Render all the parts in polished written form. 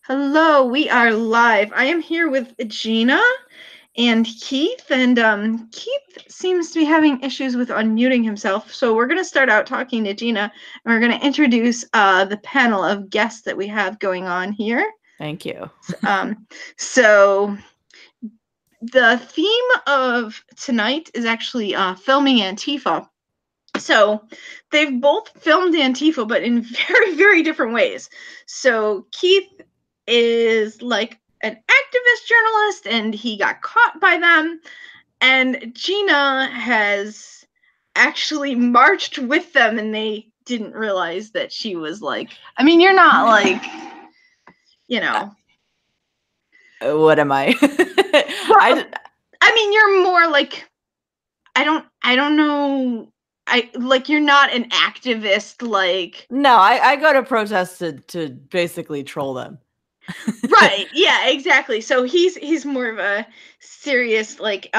Hello, we are live. I am here with Gina and Keith, and Keith seems to be having issues with unmuting himself. So we're going to start out talking to Gina, and we're going to introduce the panel of guests that we have going on here. Thank you. So the theme of tonight is actually filming Antifa. So they've both filmed Antifa, but in very, very different ways. So Keith is like an activist journalist and he got caught by them. And Gina has actually marched with them and they didn't realize that she was like, I mean, you're not like, you know. What am I? Well, I mean, you're more like, I don't know. You're not an activist, like. No, I go to protests to basically troll them. Right. Yeah, exactly. So he's more of a serious, like,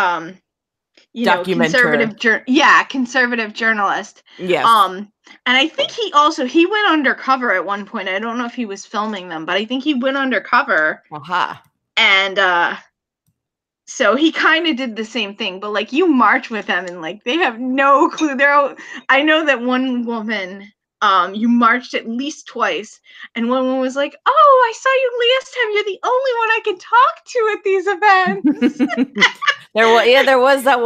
conservative journalist. Yes. And I think he went undercover at one point. I don't know if he was filming them, but I think he went undercover. Aha. And so he kind of did the same thing, but like you march with them and like they have no clue. I know that one woman, you marched at least twice, and one woman was like, "Oh, I saw you last time. You're the only one I can talk to at these events." There was that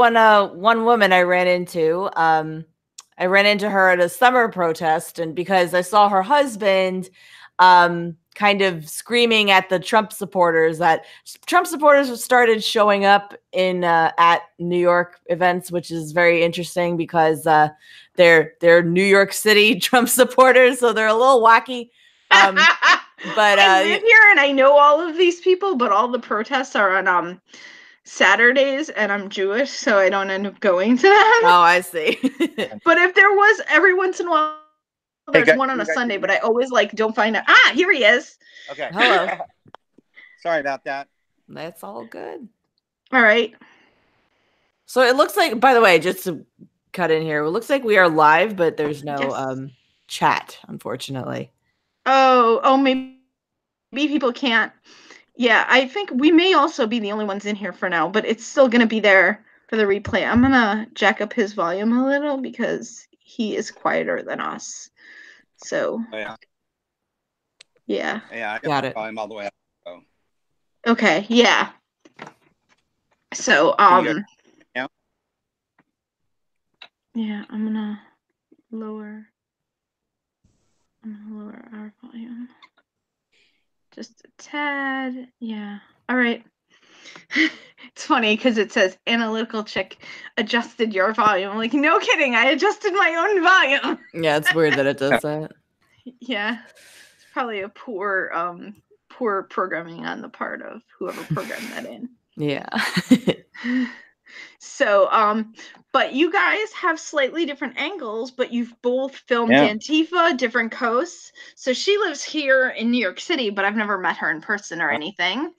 one woman I ran into. I ran into her at a summer protest, and because I saw her husband kind of screaming at the Trump supporters, that Trump supporters started showing up in at New York events, which is very interesting because they're New York City Trump supporters, so they're a little wacky. But I live here and I know all of these people, but all the protests are on Saturdays, and I'm Jewish, so I don't end up going to them. Oh, I see. But if there was, every once in a while, there's one on a Sunday, but I always don't find out. Ah, here he is. Okay. Hello. Sorry about that. That's all good. All right. So it looks like, by the way, just to cut in here, it looks like we are live, but there's no chat, unfortunately. Oh, maybe people can't. Yeah, I think we may also be the only ones in here for now, but it's still going to be there for the replay. I'm going to jack up his volume a little because he is quieter than us. So, yeah. Yeah, I got it. Volume all the way up. So. Okay, yeah. So, yeah, I'm going to lower our volume. Just a tad. Yeah. All right. It's funny because it says Analytical Chick adjusted your volume. I'm like, no kidding, I adjusted my own volume. Yeah, it's weird that it does that. Yeah. It's probably a poor programming on the part of whoever programmed that in. Yeah. So, but you guys have slightly different angles, but you've both filmed Antifa, different coasts. So she lives here in New York City, but I've never met her in person or anything.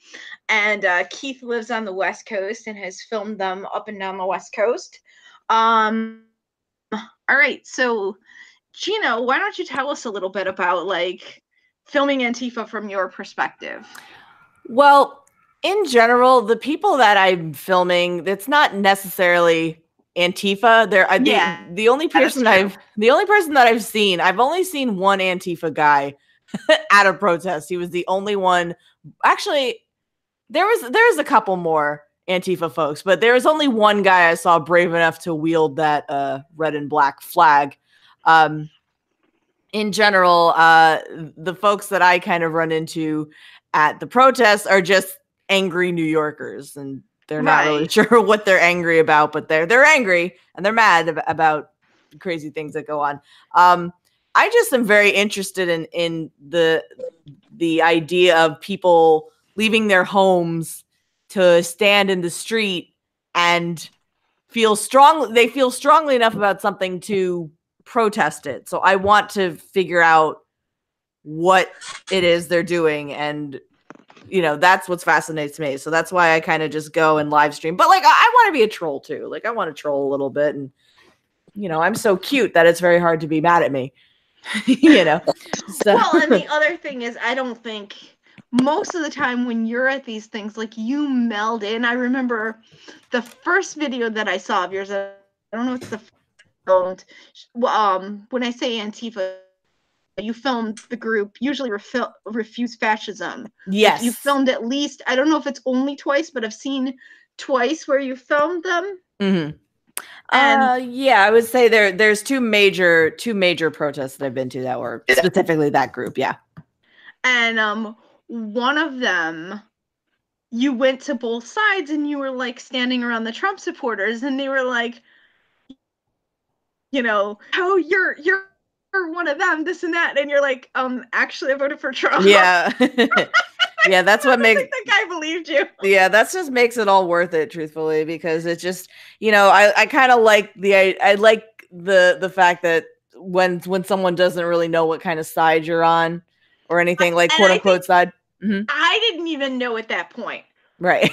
And Keith lives on the West Coast and has filmed them up and down the West Coast. All right, so Gina, why don't you tell us a little bit about like filming Antifa from your perspective? Well, in general, the people that I'm filming, it's not necessarily Antifa. The only person that I've seen, I've only seen one Antifa guy at a protest. He was the only one. Actually, there's a couple more Antifa folks, but there was only one guy I saw brave enough to wield that red and black flag. In general, the folks that I kind of run into at the protests are just angry New Yorkers, and they're not really sure what they're angry about, but they're angry and they're mad about crazy things that go on. I just am very interested in the idea of people leaving their homes to stand in the street and feel strongly enough about something to protest it. So I want to figure out what it is they're doing, and that's what fascinates me. So that's why I kind of just go and live stream. But like, I want to be a troll too. Like, I want to troll a little bit, and I'm so cute that it's very hard to be mad at me. So. Well, and the other thing is, I don't think most of the time when you're at these things, like, you meld in. I remember the first video that I saw of yours, I don't know if it's the filmed, when I say Antifa, you filmed the group Usually Refuse Fascism. Yes. Like, you filmed at least, I don't know if it's only twice, but I've seen twice where you filmed them. Mm-hmm. Yeah, I would say there's two major protests that I've been to that were specifically that group. Yeah. And one of them, you went to both sides and you were like standing around the Trump supporters and they were like, oh, you're one of them, this and that, and you're like, actually I voted for Trump. Yeah. Yeah, that's what makes the guy believed you. Yeah, that's just makes it all worth it, truthfully, because it's just, I kind of like I like the fact that when someone doesn't really know what kind of side you're on or anything, like quote unquote side. Mm-hmm. I didn't even know at that point. Right.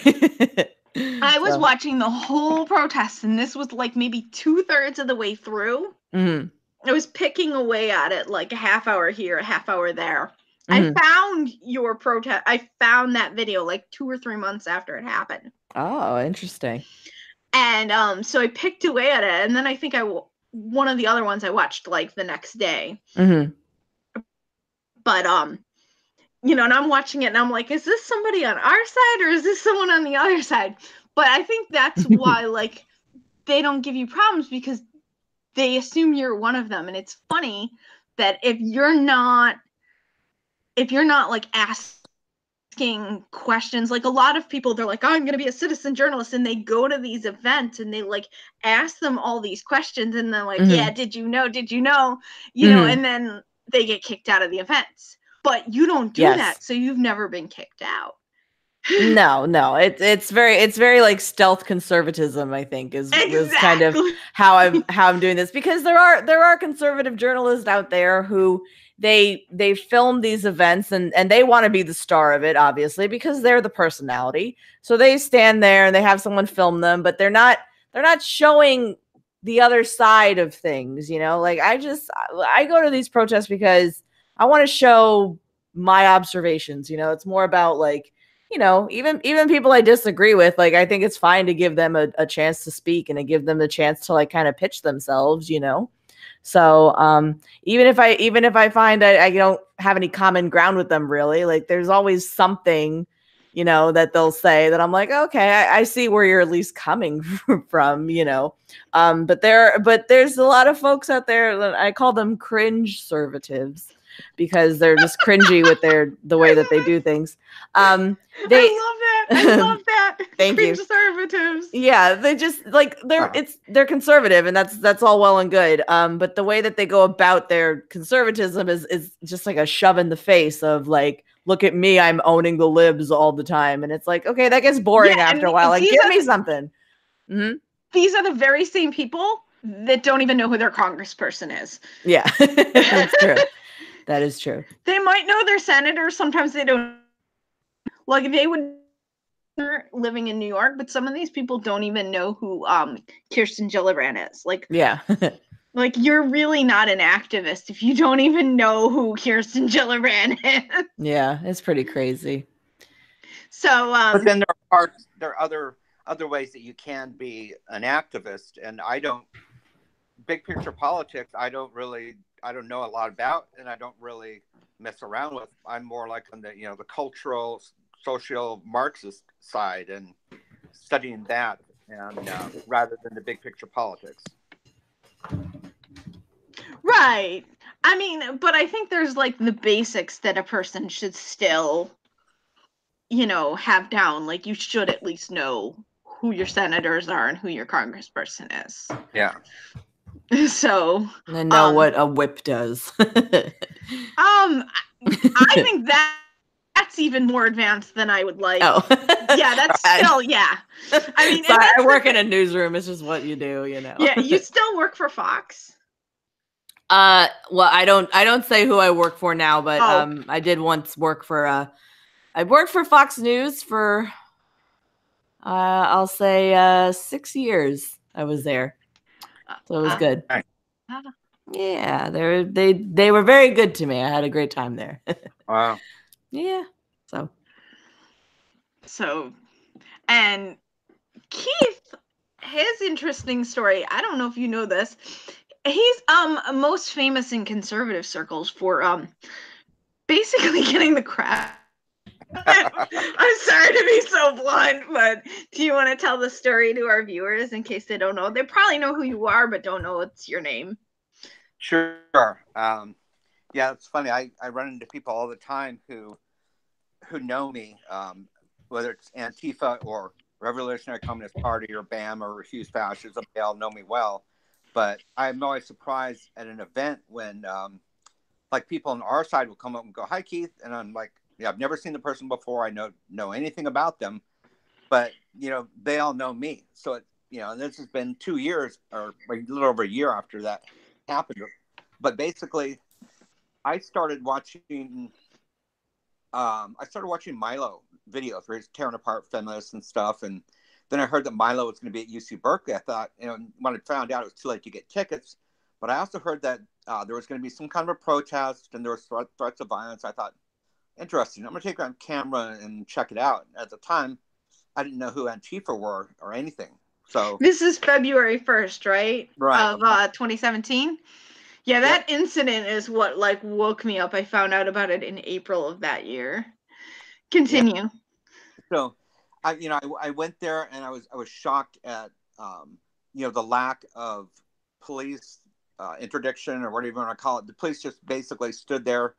I was watching the whole protest, and this was like maybe 2/3 of the way through. Mm-hmm. I was picking away at it, like a half hour here, a half hour there. Mm-hmm. I found your protest. I found that video like 2 or 3 months after it happened. Oh, interesting. And so I picked away at it, and then I think one of the other ones I watched like the next day. Mm-hmm. But and I'm watching it, and I'm like, is this somebody on our side or is this someone on the other side? But I think that's why like they don't give you problems, because they assume you're one of them. And it's funny that if you're not like asking questions, like a lot of people, they're like, oh, I'm going to be a citizen journalist, and they go to these events and they like ask them all these questions, and they're like, mm-hmm. Yeah, did you know, mm-hmm. And then they get kicked out of the events. But you don't do that, so you've never been kicked out. No, it's very like stealth conservatism, I think, is kind of how I'm doing this, because there are conservative journalists out there who they film these events and they want to be the star of it, obviously, because they're the personality. So they stand there and they have someone film them, but they're not showing the other side of things, Like I go to these protests because I want to show my observations. It's more about like, even people I disagree with, like, I think it's fine to give them a chance to speak and to give them the chance to like kind of pitch themselves, So even if I find that I don't have any common ground with them, really, like there's always something, that they'll say that I'm like, okay, I see where you're at least coming from, but there's a lot of folks out there that I call them cringe conservatives, because they're just cringy with the way that they do things. I love that. Thank cringe you. Conservatives. Yeah, they just like they're conservative, and that's all well and good. But the way that they go about their conservatism is just like a shove in the face of like, look at me, I'm owning the libs all the time, and it's like, okay, that gets boring after a while. Like, give me something. Mm-hmm. These are the very same people that don't even know who their congressperson is. Yeah, that's true. That is true. They might know their senator. Sometimes they don't. Like, they would living in New York, but some of these people don't even know who Kirsten Gillibrand is. Like, yeah. Like, you're really not an activist if you don't even know who Kirsten Gillibrand is. Yeah, it's pretty crazy. So, but then there are other ways that you can be an activist, and big picture politics, I don't know a lot about, and I don't really mess around with. I'm more like on the the cultural, social Marxist side and studying that, and rather than the big picture politics. Right. I mean, but I think there's like the basics that a person should still, have down. Like, you should at least know who your senators are and who your congressperson is. Yeah. So, and know what a whip does. I think that's even more advanced than I would like. Oh. Yeah, that's still, yeah. I mean, sorry, I work in a newsroom. It's just what you do, Yeah, you still work for Fox? Well, I don't say who I work for now, but I did once work for I worked for Fox News for I'll say 6 years. I was there. So it was good. Yeah, they were very good to me. I had a great time there. Wow. Yeah. So, and Keith, his interesting story, I don't know if you know this, he's most famous in conservative circles for basically getting the crap. I'm sorry to be so blunt, but do you want to tell the story to our viewers in case they don't know? They probably know who you are, but don't know what's your name. Sure. Yeah, it's funny. I run into people all the time who know me, whether it's Antifa or Revolutionary Communist Party or BAM or Refuse Fascism. They all know me well. But I'm always surprised at an event when like people on our side will come up and go, "Hi, Keith," and I'm like, "Yeah, I've never seen the person before. I know anything about them, but they all know me." So and this has been 2 years or a little over a year after that happened. But basically, I started watching Milo videos where he's tearing apart feminists and stuff, and then I heard that Milo was going to be at UC Berkeley. I thought, when I found out, it was too late to get tickets. But I also heard that there was going to be some kind of a protest and there was threats of violence. I thought, interesting. I'm going to take it on camera and check it out. At the time, I didn't know who Antifa were or anything. So this is February 1st, right? Right. Of 2017. Yeah, that incident is what woke me up. I found out about it in April of that year. Continue. Yeah. So, I went there and I was shocked at the lack of police interdiction or whatever you want to call it. The police just basically stood there.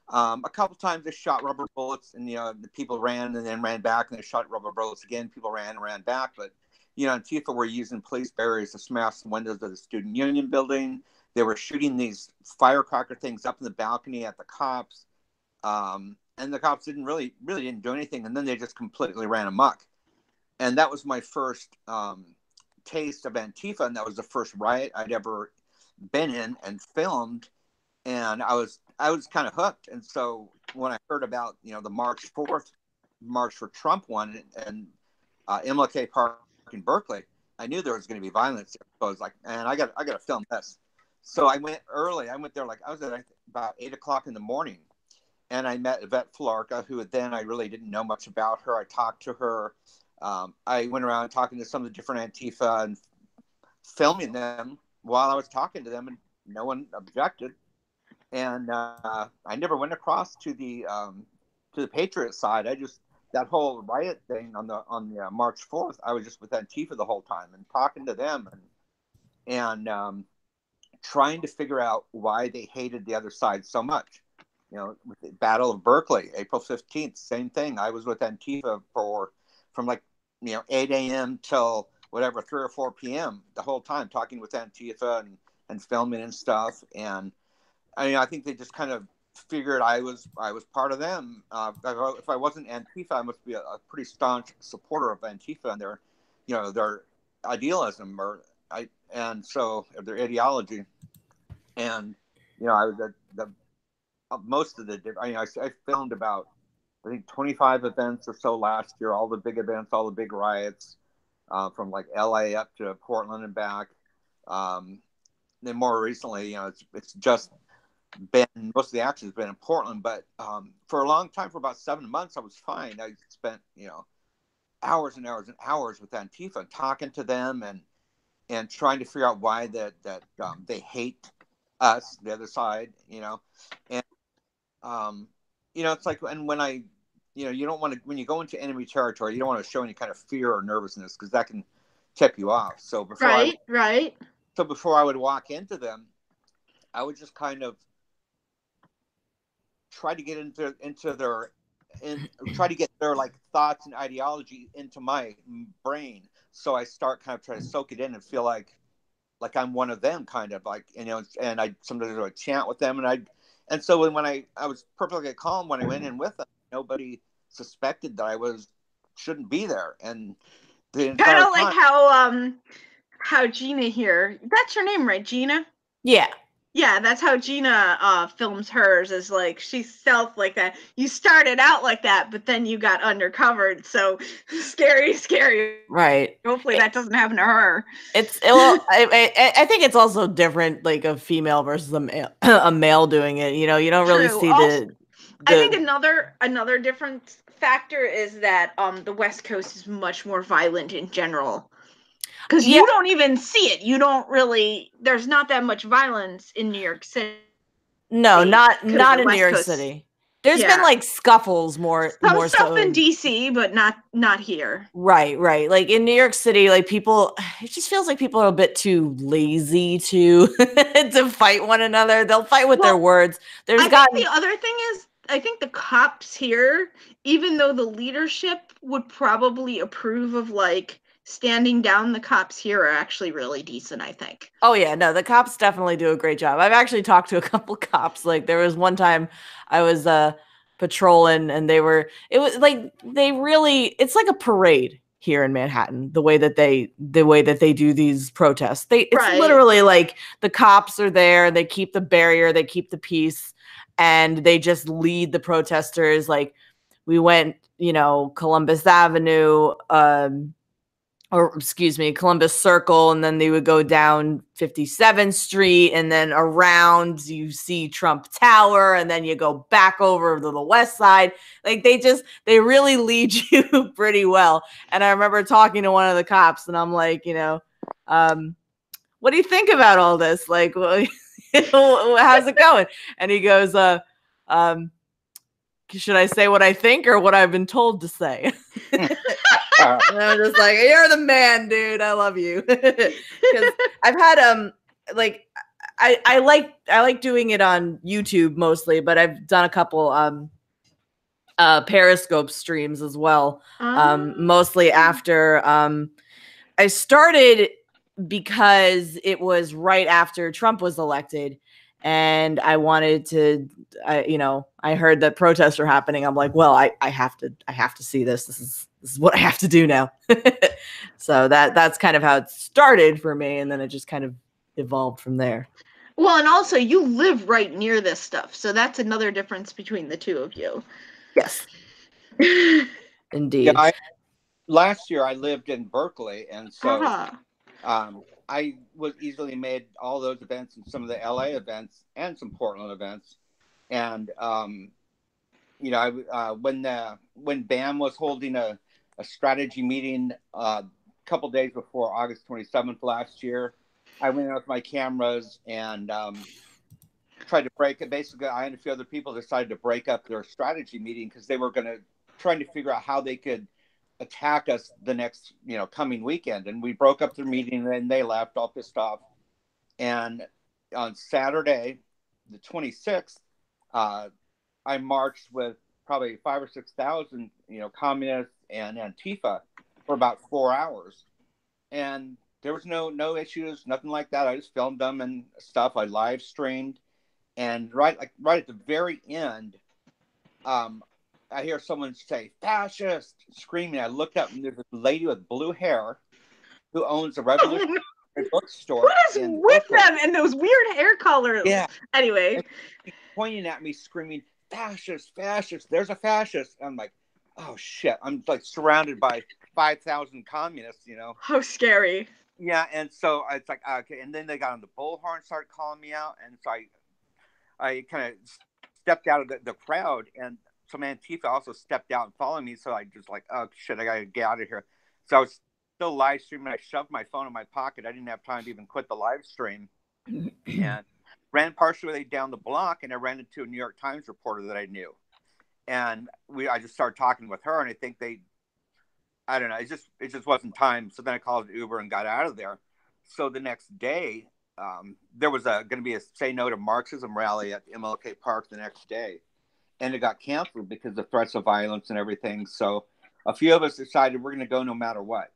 A couple times they shot rubber bullets, and the people ran and then ran back, and they shot rubber bullets again. People ran and ran back, but Antifa were using police barriers to smash the windows of the student union building. They were shooting these firecracker things up in the balcony at the cops, and the cops really didn't do anything. And then they just completely ran amok. And that was my first taste of Antifa, and that was the first riot I'd ever been in and filmed. And I was kind of hooked. And so when I heard about the March 4th March for Trump one and MLK Park in Berkeley, I knew there was going to be violence there. So I was like, man, I got to film this. So I went early. I went there I was at about 8 o'clock in the morning, and I met Yvette Flarka, who then I really didn't know much about her. I talked to her. I went around talking to some of the different Antifa and filming them while I was talking to them, and no one objected. And I never went across to the Patriot side. I just that whole riot thing on the March 4th. I was just with Antifa the whole time and talking to them and trying to figure out why they hated the other side so much. With the Battle of Berkeley, April 15th, same thing. I was with Antifa from 8 a.m. till whatever 3 or 4 p.m. the whole time, talking with Antifa and filming and stuff. And I think they just kind of figured I was part of them. If I wasn't Antifa, I must be a pretty staunch supporter of Antifa and their idealism and so their ideology. And I was at the most of the I filmed about I think 25 events or so last year, all the big events, all the big riots, from LA up to Portland and back. Then more recently, it's just been most of the action has been in Portland, but for a long time, for about 7 months, I was fine. I spent hours and hours and hours with Antifa, talking to them and trying to figure out why that they hate us, the other side, and it's like, and when you don't want to, when you go into enemy territory, you don't want to show any kind of fear or nervousness because that can tip you off. So before I would walk into them, I would just kind of try to get try to get their thoughts and ideology into my brain. So I start kind of trying to soak it in and feel like I'm one of them, kind of and I sometimes would chant with them, and so when I was perfectly calm when I went in with them, nobody suspected that I shouldn't be there. And the entire kind of like how Gina here. That's your name, right, Gina? Yeah. Yeah, that's how Gina films hers, is she's stealth like that. You started out like that, but then you got undercovered. So scary. Right. Hopefully that doesn't happen to her. I think it's also different, a female versus a male doing it. You don't really see I think another different factor is that the West Coast is much more violent in general. Because you don't even see it. You don't really. There's not that much violence in New York City. No, not in New York City. There's been like scuffles more stuff so in DC, but not here. Right. Like in New York City, like people, it just feels like people are a bit too lazy to to fight one another. They'll fight with their words. The other thing is, I think the cops here, even though the leadership would probably approve of like standing down, the cops here are actually really decent, I think. Oh yeah, no, the cops definitely do a great job. I've actually talked to a couple cops. Like there was one time I was patrolling and it was like it's like a parade here in Manhattan, the way that they do these protests. It's literally like the cops are there, they keep the barrier, they keep the peace, and they just lead the protesters. Like we went, Columbus Avenue, Columbus Circle, and then they would go down 57th Street, and then around you see Trump Tower, and then you go back over to the West Side. Like they really lead you pretty well. And I remember talking to one of the cops, and I'm like, what do you think about all this? Like, how's it going? And he goes, should I say what I think or what I've been told to say? And I'm just like, you're the man, dude. I love you. Because I've had like I like doing it on YouTube mostly, but I've done a couple Periscope streams as well. Mostly after I started because it was right after Trump was elected. And I wanted to, I heard that protests are happening. I'm like, well, I have to see this. This is what I have to do now. So that's kind of how it started for me. And then it just kind of evolved from there. Well, and also you live right near this stuff. So that's another difference between the two of you. Yes. Indeed. Yeah, last year I lived in Berkeley. And so I was easily made all those events and some of the LA events and some Portland events. And, when BAM was holding a strategy meeting a couple days before August 27th last year, I went in with my cameras and tried to break it. Basically, I and a few other people decided to break up their strategy meeting because they were trying to figure out how they could attack us the next, coming weekend. And we broke up their meeting, and then they left all pissed off. And on Saturday, the 26th, I marched with probably 5,000 or 6,000, communists and Antifa for about 4 hours. And there was no issues, nothing like that. I just filmed them and stuff. I live streamed. And right at the very end, I hear someone say, "Fascist," screaming. I looked up, and there's a lady with blue hair who owns a revolutionary bookstore. What is with them and those weird hair colors? Yeah. Anyway. And she's pointing at me, screaming, "Fascist, fascist, there's a fascist." And I'm like, oh, shit. I'm like surrounded by 5,000 communists, How scary. Yeah, and so it's like, okay. And then they got on the bullhorn and started calling me out. And so I kind of stepped out of the crowd, and some Antifa also stepped out and followed me. So I just like, oh shit, I gotta get out of here. So I was still live streaming. I shoved my phone in my pocket. I didn't have time to even quit the live stream, and ran partially down the block. And I ran into a New York Times reporter that I knew, and I just started talking with her. And I think I don't know, it just wasn't time. So then I called Uber and got out of there. So the next day, there was going to be a Say No to Marxism rally at MLK Park the next day. And it got canceled because of threats of violence and everything. So a few of us decided we're going to go no matter what.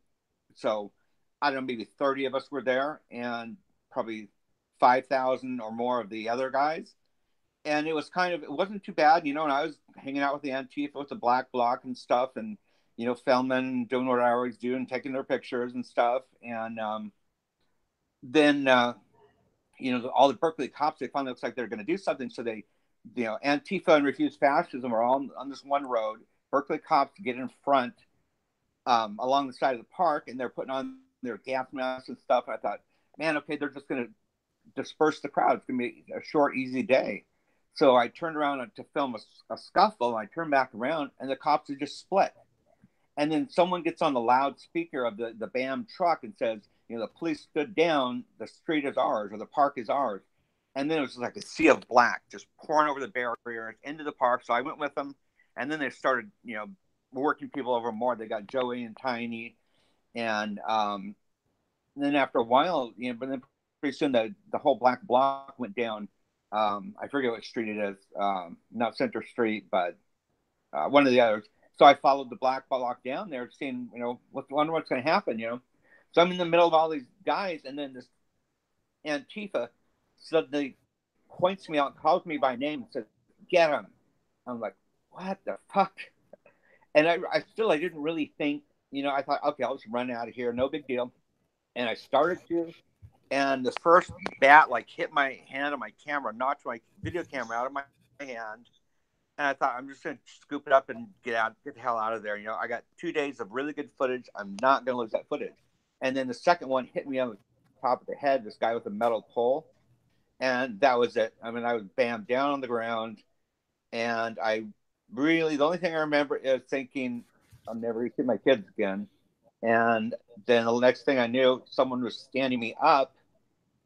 So I don't know, maybe 30 of us were there, and probably 5,000 or more of the other guys. And it wasn't too bad, and I was hanging out with the Antifa with the Black Bloc and stuff, and, filming and doing what I always do and taking their pictures and stuff. And then, all the Berkeley cops, they finally looks like they're going to do something. So they, Antifa and Refuse Fascism are all on this one road. Berkeley cops get in front along the side of the park, and they're putting on their gas masks and stuff. And I thought, man, okay, they're just going to disperse the crowd. It's going to be a short, easy day. So I turned around to film a scuffle, and I turned back around, and the cops had just split. And then someone gets on the loudspeaker of the BAM truck and says, the police stood down, the street is ours, or the park is ours. And then it was like a sea of black just pouring over the barriers into the park. So I went with them, and then they started, working people over more. They got Joey and Tiny, and then after a while, but then pretty soon the whole black block went down. I forget what street it is, not Center Street, but one of the others. So I followed the black block down there, seeing, wonder what's going to happen, So I'm in the middle of all these guys, and then this Antifa suddenly points me out, calls me by name, and says, "Get him." I'm like, what the fuck? And I still, I didn't really think, I thought, okay, I'll just run out of here, no big deal. And I started to, and the first bat hit my hand on my camera, knocked my video camera out of my hand. And I thought, I'm just going to scoop it up and get the hell out of there. I got 2 days of really good footage. I'm not going to lose that footage. And then the second one hit me on the top of the head, this guy with a metal pole. And that was it. I mean, I was bam down on the ground. And the only thing I remember is thinking, I'll never see my kids again. And then the next thing I knew, someone was standing me up,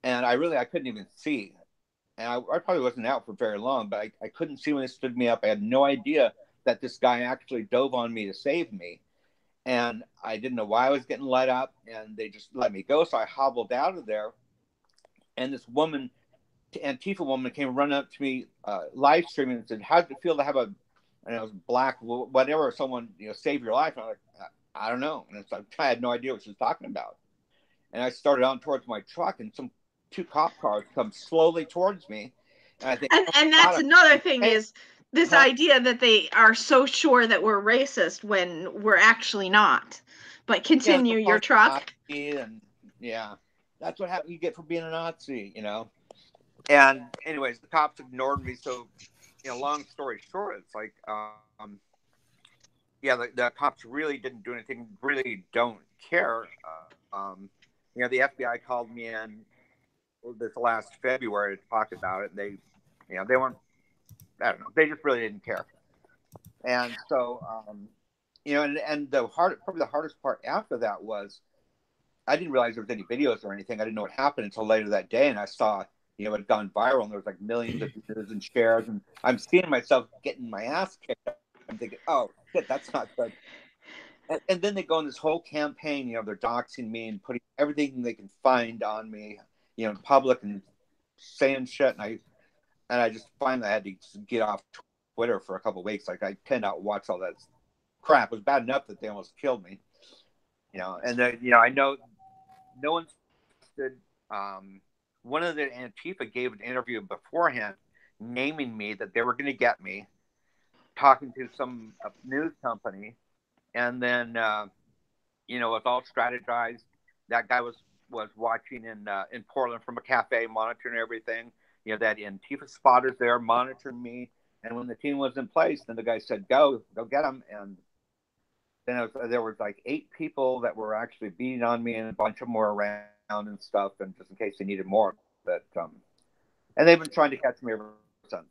and I couldn't even see. And I probably wasn't out for very long, but I couldn't see when they stood me up. I had no idea that this guy actually dove on me to save me. And I didn't know why I was getting let up, and they just let me go. So I hobbled out of there. And this woman, Antifa woman, came running up to me, live streaming, and said, "How did it feel to have and it was black, whatever, someone, save your life?" And I'm like, I don't know. And it's like, I had no idea what she was talking about. And I started on towards my truck, and some 2 cop cars come slowly towards me. And I think, and that's another thing is this idea that they are so sure that we're racist when we're actually not. But continue your truck. And that's what you get for being a Nazi, And anyways, the cops ignored me. So, long story short, it's like, the cops really didn't do anything, really don't care. The FBI called me in this last February to talk about it. They weren't, I don't know, they just really didn't care. And so, and probably the hardest part after that was, I didn't realize there was any videos or anything. I didn't know what happened until later that day. And I saw, it had gone viral, and there was millions of views and shares. And I'm seeing myself getting my ass kicked. I'm thinking, oh, shit, that's not good. And then they go on this whole campaign, they're doxing me and putting everything they can find on me, in public, and saying shit. And I just finally had to get off Twitter for a couple of weeks. I cannot watch all that crap. It was bad enough that they almost killed me, And then, I know no one did. One of the Antifa gave an interview beforehand, naming me that they were going to get me, talking to some news company. And then, it's all strategized. That guy was watching in Portland from a cafe, monitoring everything. That Antifa spotters there monitoring me. And when the team was in place, then the guy said, go get him. And then there was 8 people that were actually beating on me, and a bunch of them were around and stuff, and just in case they needed more. But and they've been trying to catch me ever since.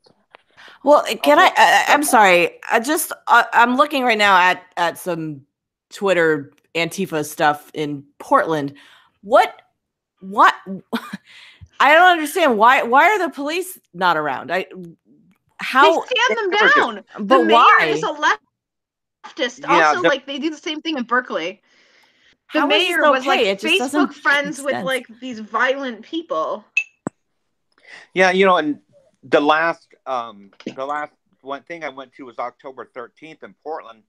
Well, I'm sorry. I'm looking right now at some Twitter Antifa stuff in Portland. What? I don't understand. Why are the police not around? How they stand them down? But the mayor why? is a leftist. Also, they do the same thing in Berkeley. The mayor was Facebook friends with these violent people. Yeah, and the last one thing I went to was October 13th in Portland.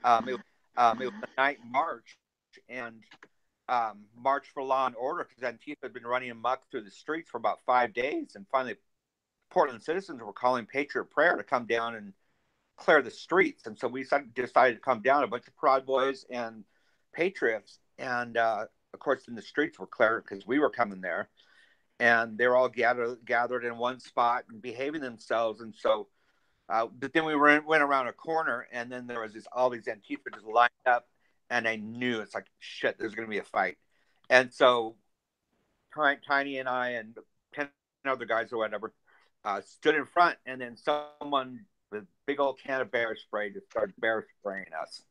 It was a night march, and March for Law and Order, because Antifa had been running amok through the streets for about 5 days, and finally Portland citizens were calling Patriot Prayer to come down and clear the streets. And so we decided to come down, a bunch of Proud Boys and Patriots, and of course then the streets were clear because we were coming there, and they were all gathered in one spot and behaving themselves. And so but then we went around a corner, and then there was all these Antifa just lined up, and I knew it's like, shit, there's going to be a fight. And so Tiny and I and 10 other guys or whatever, stood in front, and then someone with a big old can of bear spray just started bear spraying us.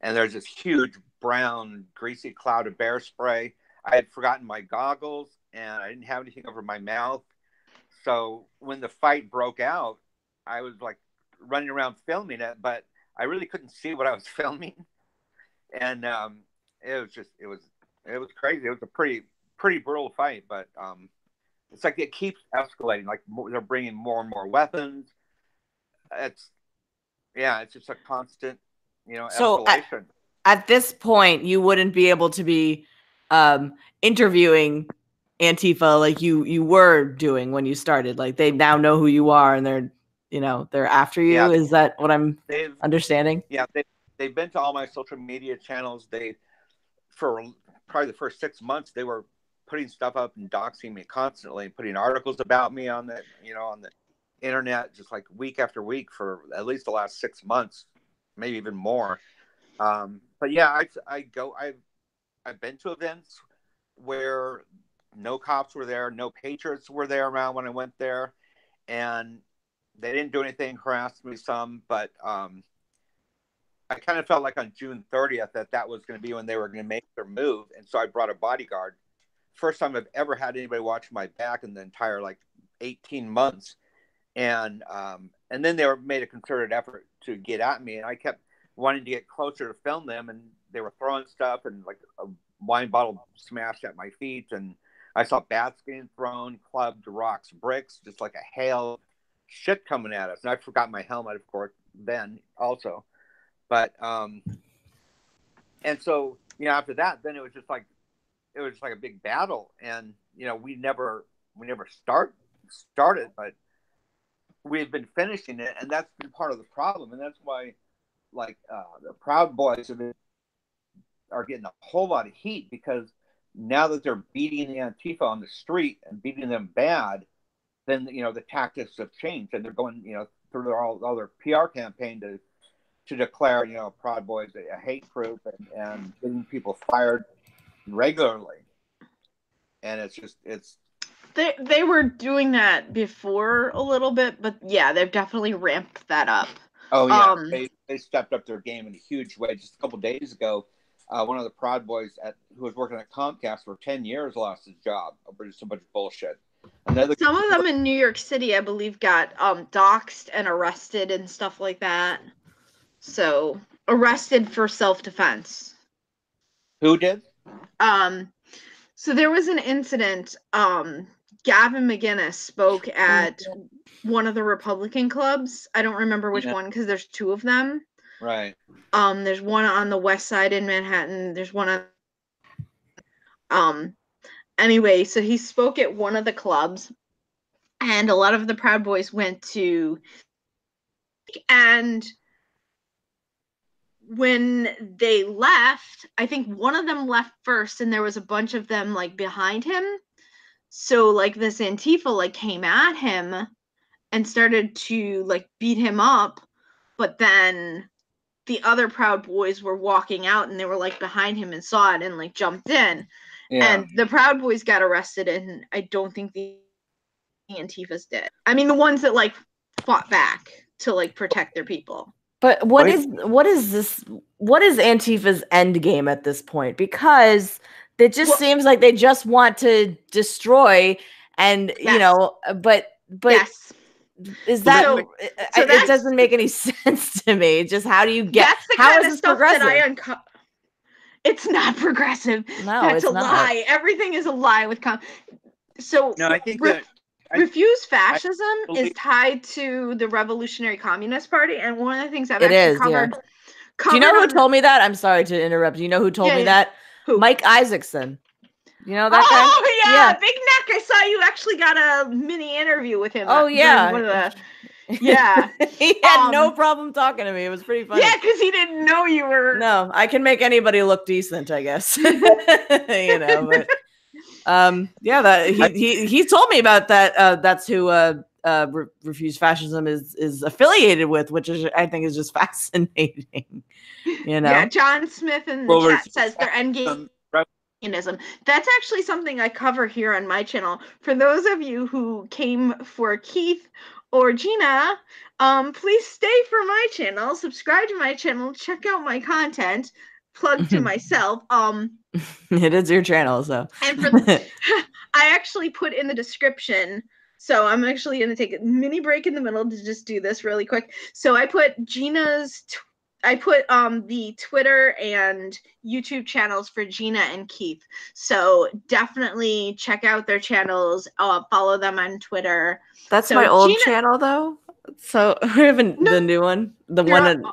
And there's this huge brown, greasy cloud of bear spray. I had forgotten my goggles, and I didn't have anything over my mouth. So when the fight broke out, I was like running around filming it, but I really couldn't see what I was filming. And it was crazy. It was a pretty brutal fight, but it's like it keeps escalating. Like they're bringing more and more weapons. It's just a constant, escalation. At this point, you wouldn't be able to be interviewing Antifa like you were doing when you started. Like they now know who you are, and they're after you. Yeah, Is that what I'm understanding? Yeah, they've been to all my social media channels. For probably the first 6 months, they were putting stuff up and doxing me constantly, putting articles about me on the internet, just like week after week for at least the last 6 months, maybe even more. But yeah, I've been to events where no cops were there, no patriots were there around when I went there, and they didn't do anything, harassed me some, but I kind of felt like on June 30th that was going to be when they were going to make their move, and so I brought a bodyguard. First time I've ever had anybody watch my back in the entire 18 months, and then they made a concerted effort to get at me, and I kept wanting to get closer to film them, and they were throwing stuff, and like a wine bottle smashed at my feet, and I saw bats getting thrown, clubbed, rocks, bricks, just like a hail of shit coming at us. And I forgot my helmet, of course, then also. But and so after that, then it was just like a big battle, and we never started, but we've been finishing it, and that's been part of the problem, and that's why the Proud Boys are getting a whole lot of heat, because now that they're beating the Antifa on the street and beating them bad, then the tactics have changed, and they're going through all their PR campaign to declare Proud Boys a hate group, and getting people fired regularly. And it's they were doing that before a little bit, but yeah, they've definitely ramped that up. Oh yeah, they stepped up their game in a huge way. Just a couple of days ago, one of the Proud Boys who was working at Comcast for 10 years lost his job over just a bunch of bullshit. Some of them in New York City, I believe, got doxxed and arrested and stuff like that. So arrested for self-defense. Who did? So there was an incident. Gavin McInnes spoke at one of the Republican clubs. I don't remember which one, because there's two of them. Right. There's one on the west side in Manhattan. There's one on anyway, so he spoke at one of the clubs, and a lot of the Proud Boys went to, and when they left, I think one of them left first, and there was a bunch of them behind him. So this Antifa came at him and started to beat him up, but then the other Proud Boys were walking out, and they were behind him and saw it and jumped in. Yeah. And the Proud Boys got arrested, and I don't think the Antifas did. I mean, the ones that fought back to protect their people. But what is Antifa's end game at this point? Because it just seems like they just want to destroy, and but yes. Is that so it doesn't make any sense to me. Just how do you get how is this progressive? It's not progressive. No, that's it's a not. Lie. Everything is a lie with so no, I think Refuse Fascism is tied to the Revolutionary Communist Party, and one of the things I've actually covered. Yeah. Do you know who told me that? I'm sorry to interrupt. Do you know who told me that? Who? Mike Isaacson. You know that guy? Oh yeah, Big Neck. I saw you actually got a mini interview with him. Oh yeah. Yeah. He had no problem talking to me. It was pretty funny. Yeah, because he didn't know you were. No, I can make anybody look decent, I guess. But yeah, he told me about that. That's who Refuse Fascism is affiliated with, which is I think is just fascinating. Yeah, John Smith in the chat says their end game. communism. That's actually something I cover here on my channel. For those of you who came for Keith or Gina, please stay for my channel, subscribe to my channel, check out my content, plug to myself. It is your channel, so. And for I actually put in the description, so I'm actually going to take a mini break in the middle to just do this really quick. So I put Gina's I put the Twitter and YouTube channels for Gina and Keith. So definitely check out their channels. Follow them on Twitter. That's so my old channel, though. So we haven't the new one, the one.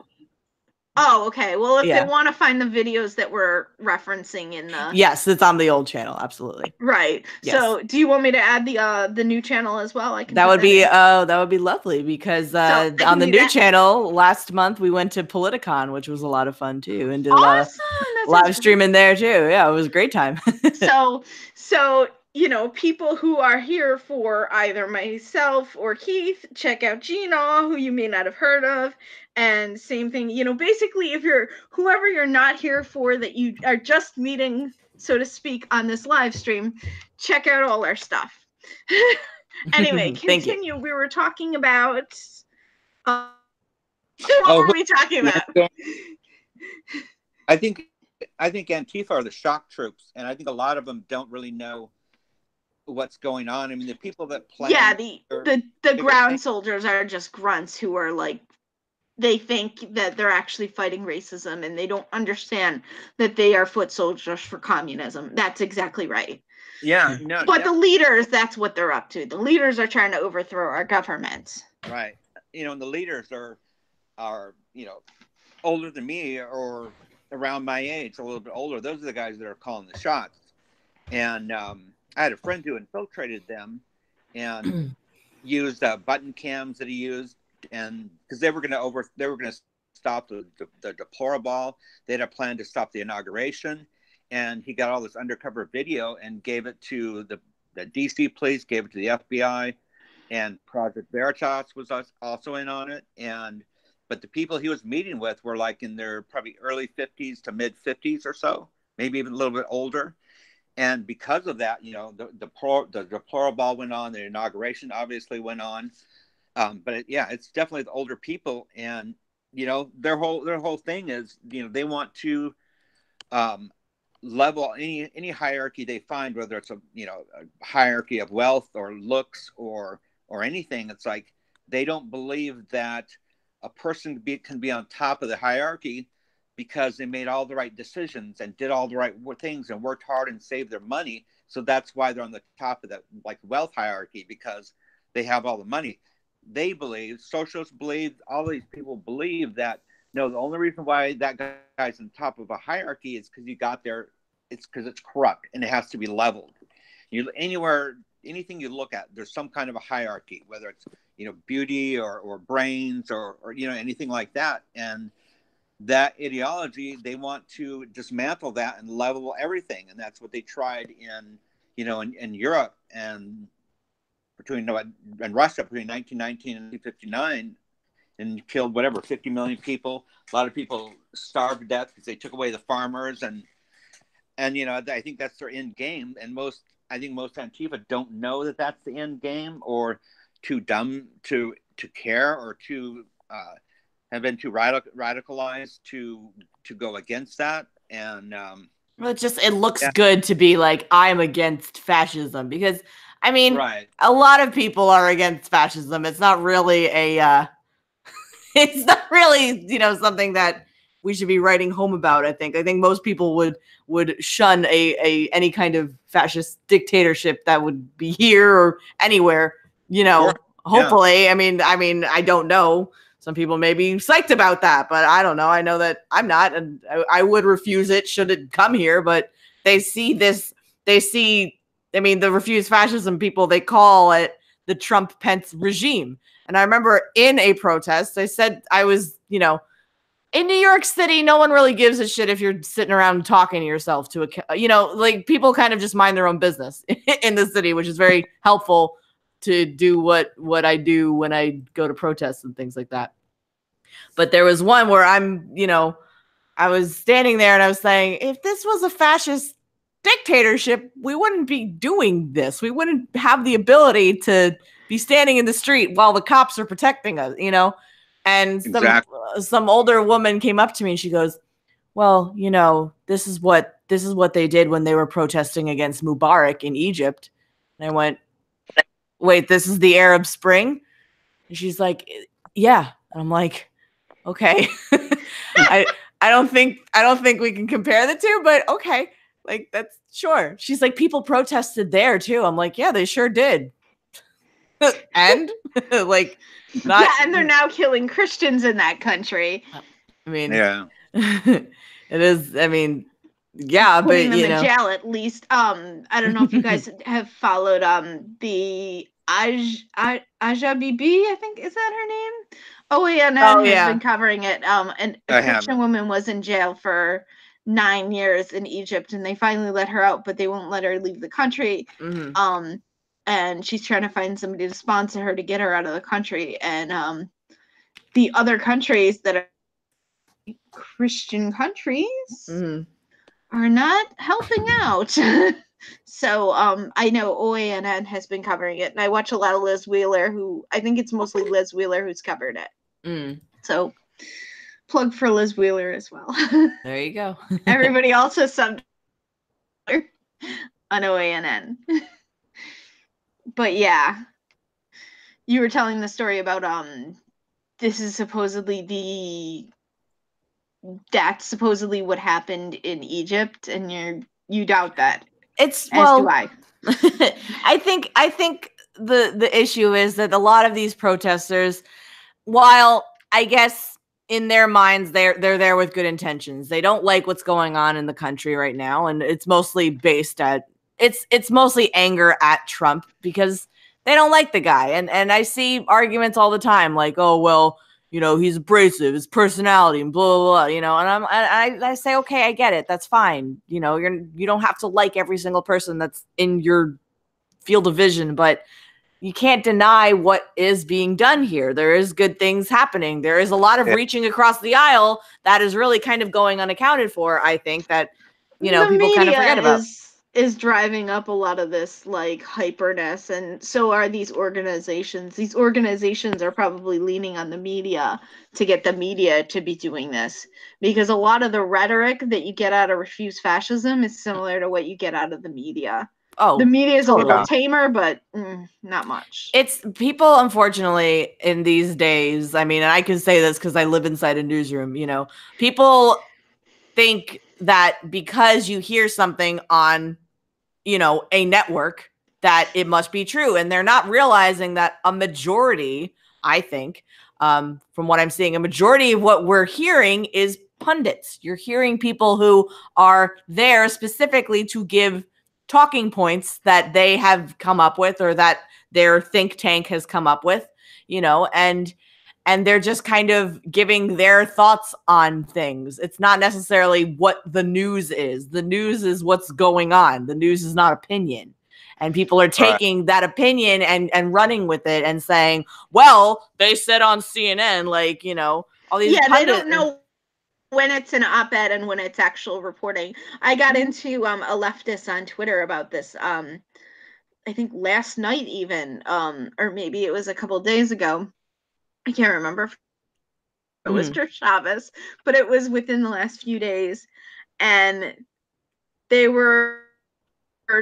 Oh, okay. Well, if they want to find the videos that we're referencing in the yes, it's on the old channel, absolutely. Right. Yes. So, do you want me to add the new channel as well? I can. That would be lovely because on the new channel last month we went to Politicon, which was a lot of fun too, and did a lot of live streaming there too. Yeah, it was a great time. so you know, people who are here for either myself or Keith, check out Gina, who you may not have heard of. And same thing, you know, basically, if you're whoever you're not here for, that you are just meeting, so to speak, on this live stream, check out all our stuff. Anyway, continue. We were talking about. What were we talking about? I think Antifa are the shock troops, and I think a lot of them don't really know what's going on. I mean, the people that play. Yeah, the ground soldiers are just grunts who are like, they think that they're actually fighting racism, and they don't understand that they are foot soldiers for communism. That's exactly right. Yeah, no. But the leaders, that's what they're up to. The leaders are trying to overthrow our government. Right. You know, and the leaders are you know, older than me or around my age, a little bit older. Those are the guys that are calling the shots. And I had a friend who infiltrated them and used button cams that he used, and because they were going to stop the deplorable. They had a plan to stop the inauguration, and he got all this undercover video and gave it to the DC police, gave it to the FBI, and Project Veritas was also in on it. But the people he was meeting with were like in their probably early 50s to mid 50s or so, maybe even a little bit older. And because of that, you know, the deplorable went on. The inauguration obviously went on. But it's definitely the older people, and you know, their whole thing is, you know, they want to level any hierarchy they find, whether it's a hierarchy of wealth or looks or anything. It's like they don't believe that a person can be on top of the hierarchy because they made all the right decisions and did all the right things and worked hard and saved their money. So that's why they're on the top of that wealth hierarchy, because they have all the money. They believe, socialists believe, all these people believe that no, the only reason why that guy's on top of a hierarchy is because you got there. It's because it's corrupt and it has to be leveled. Anything you look at, there's some kind of a hierarchy, whether it's, you know, beauty or brains or you know, anything like that. And that ideology, they want to dismantle that and level everything. And that's what they tried in Europe and Russia between 1919 and 1959, and killed 50 million people. A lot of people starved to death because they took away the farmers, and you know, I think that's their end game. And most Antifa don't know that that's the end game, or too dumb to care, or too have been too radicalized to go against that. And well, it looks good to be like, I'm against fascism, because I mean, a lot of people are against fascism. It's not really it's not really, you know, something that we should be writing home about. I think most people would shun any kind of fascist dictatorship that would be here or anywhere, you know. Sure. Hopefully, yeah. I mean, I don't know. Some people may be psyched about that, but I don't know. I know that I'm not, and I would refuse it should it come here. But they see this. I mean, the refuse fascism people, they call it the Trump-Pence regime. And I remember in a protest, I said, I was, you know, in New York City, no one really gives a shit if you're sitting around talking to yourself to a, you know, like people kind of just mind their own business in the city, which is very helpful to do what I do when I go to protests and things like that. But there was one where I was standing there and I was saying, if this was a fascist dictatorship, we wouldn't be doing this. We wouldn't have the ability to be standing in the street while the cops are protecting us, you know? And some older woman came up to me and she goes, well, you know, this is what they did when they were protesting against Mubarak in Egypt. And I went, wait, this is the Arab Spring? And she's like, yeah. And I'm like, okay. I don't think we can compare the two, but okay. Like, that's sure. She's like, people protested there too. I'm like, yeah, they sure did. And like, not, yeah, and they're now killing Christians in that country. I mean, yeah, it is. I mean, yeah, putting but them you in know, jail at least. I don't know if you guys have followed the Aja Bibi, I think, is that her name? OANN has been covering it. And a Christian woman was in jail for 9 years in Egypt, and they finally let her out, but they won't let her leave the country. And she's trying to find somebody to sponsor her to get her out of the country. And the other countries that are Christian countries are not helping out. So I know OANN has been covering it, and I watch a lot of Liz Wheeler, who I think it's mostly Liz Wheeler who's covered it. So plug for Liz Wheeler as well. There you go. Everybody also subbed on OANN. But yeah, you were telling the story about this is supposedly that's supposedly what happened in Egypt, and you doubt that. It's as do I. I think the issue is that a lot of these protesters, while I guess in their minds they're there with good intentions, they don't like what's going on in the country right now, and it's mostly based at it's mostly anger at Trump because they don't like the guy, and I see arguments all the time like, oh well, you know, he's abrasive, his personality, and blah, blah, blah, you know, and I say, okay, I get it. That's fine. You know, you don't have to like every single person that's in your field of vision, but you can't deny what is being done here. There is good things happening. There is a lot of reaching across the aisle that is really kind of going unaccounted for. I think that, you know, the people kind of forget about. Is driving up a lot of this like hyperness, and so are these organizations. These organizations are probably leaning on the media to get the media to be doing this, because a lot of the rhetoric that you get out of Refuse Fascism is similar to what you get out of the media. Oh, the media is totally. a little tamer, but not much. It's people, unfortunately, in these days, I mean, and I can say this because I live inside a newsroom, you know, people think that because you hear something on, you know, a network that it must be true, and they're not realizing that a majority, I think, from what I'm seeing, a majority of what we're hearing is pundits. You're hearing people who are there specifically to give talking points that they have come up with or that their think tank has come up with, you know, and they're just kind of giving their thoughts on things. It's not necessarily what the news is. The news is what's going on. The news is not opinion. And people are taking that opinion and running with it and saying, well, they said on CNN, like, you know, all these they don't know when it's an op-ed and when it's actual reporting. I got into a leftist on Twitter about this, I think last night even, or maybe it was a couple days ago. I can't remember if it was Chavez, but it was within the last few days. And they were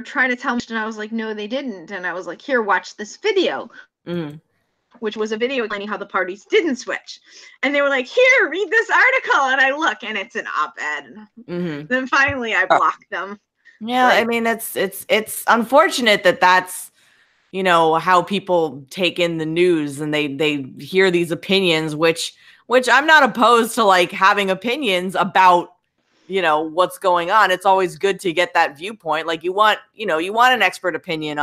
trying to tell me, and I was like, no, they didn't. And I was like, here, watch this video. Which was a video explaining how the parties didn't switch. And they were like, here, read this article. And I look, and it's an op-ed. Then finally I blocked them. Yeah, I mean, it's unfortunate that that's, you know, how people take in the news, and they hear these opinions, which I'm not opposed to, like, having opinions about, you know, what's going on. It's always good to get that viewpoint. Like, you want an expert opinion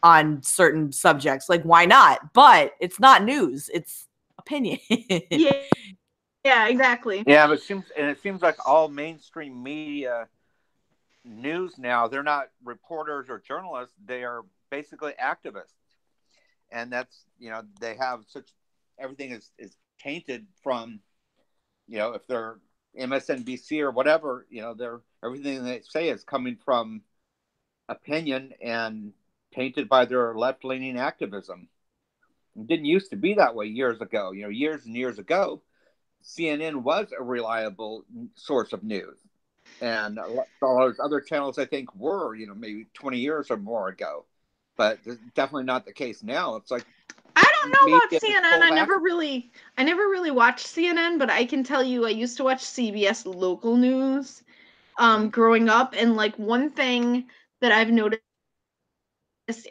on certain subjects. Like, why not? But it's not news. It's opinion. Yeah, exactly. Yeah, but it seems like all mainstream media news now, they're not reporters or journalists. They are basically activists. And that's, you know, they have everything is tainted from, you know, if they're MSNBC or whatever, you know, everything they say is coming from opinion and tainted by their left-leaning activism. It didn't used to be that way years ago. Years and years ago, CNN was a reliable source of news. And all those other channels, I think, were, maybe 20 years or more ago. But it's definitely not the case now. It's like, I don't know about CNN. I never really watched CNN, but I can tell you I used to watch CBS local news growing up. And like one thing that I've noticed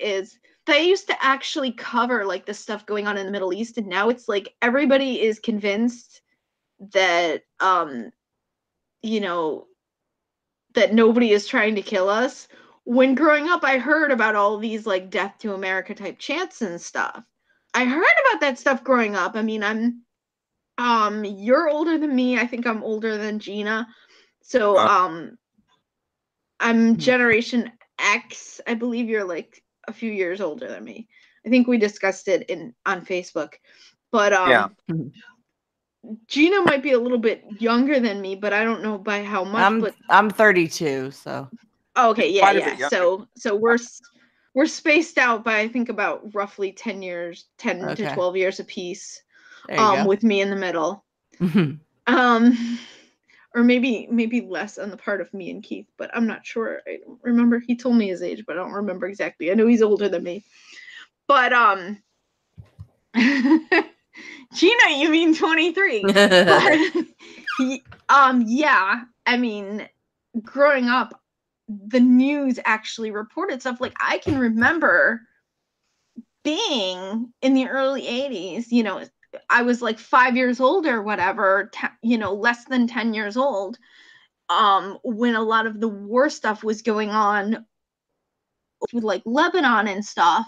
is they used to actually cover like the stuff going on in the Middle East, and now it's like everybody is convinced that that nobody is trying to kill us. When growing up, I heard about all these like death to America type chants and stuff. I heard about that stuff growing up. I mean, you're older than me. I think I'm older than Gina. So I'm Generation X. I believe you're like a few years older than me. I think we discussed it on Facebook. But yeah. Gina might be a little bit younger than me, but I don't know by how much. I'm 32, so. Oh, okay, yeah. So we're spaced out by I think about roughly 10 to 12 years apiece. With me in the middle. Or maybe less on the part of me and Keith, but I'm not sure. I don't remember. He told me his age, but I don't remember exactly. I know he's older than me. But Gina, you mean 23. But, yeah, I mean, growing up, the news actually reported stuff. Like, I can remember being in the early 80s, I was like 5 years old or whatever, less than 10 years old, when a lot of the war stuff was going on with like Lebanon and stuff.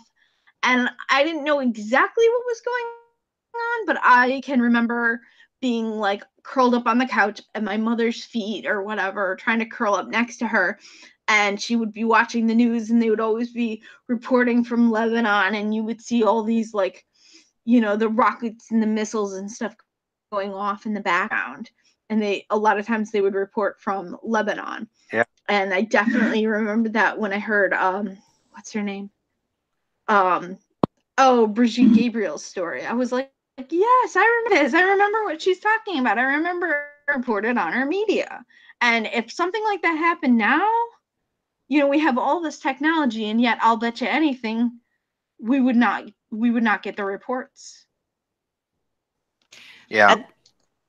And I didn't know exactly what was going on, but I can remember being like curled up on the couch at my mother's feet or whatever, trying to curl up next to her. And she would be watching the news, and they would always be reporting from Lebanon, and you would see all these like, the rockets and the missiles and stuff going off in the background. And a lot of times they would report from Lebanon. Yeah. And I definitely remember that when I heard, what's her name? Brigitte Gabriel's story. I was like, yes, I remember this. I remember what she's talking about. I remember reported on her media. And if something like that happened now, we have all this technology, and yet I'll bet you anything we would not get the reports. Yeah.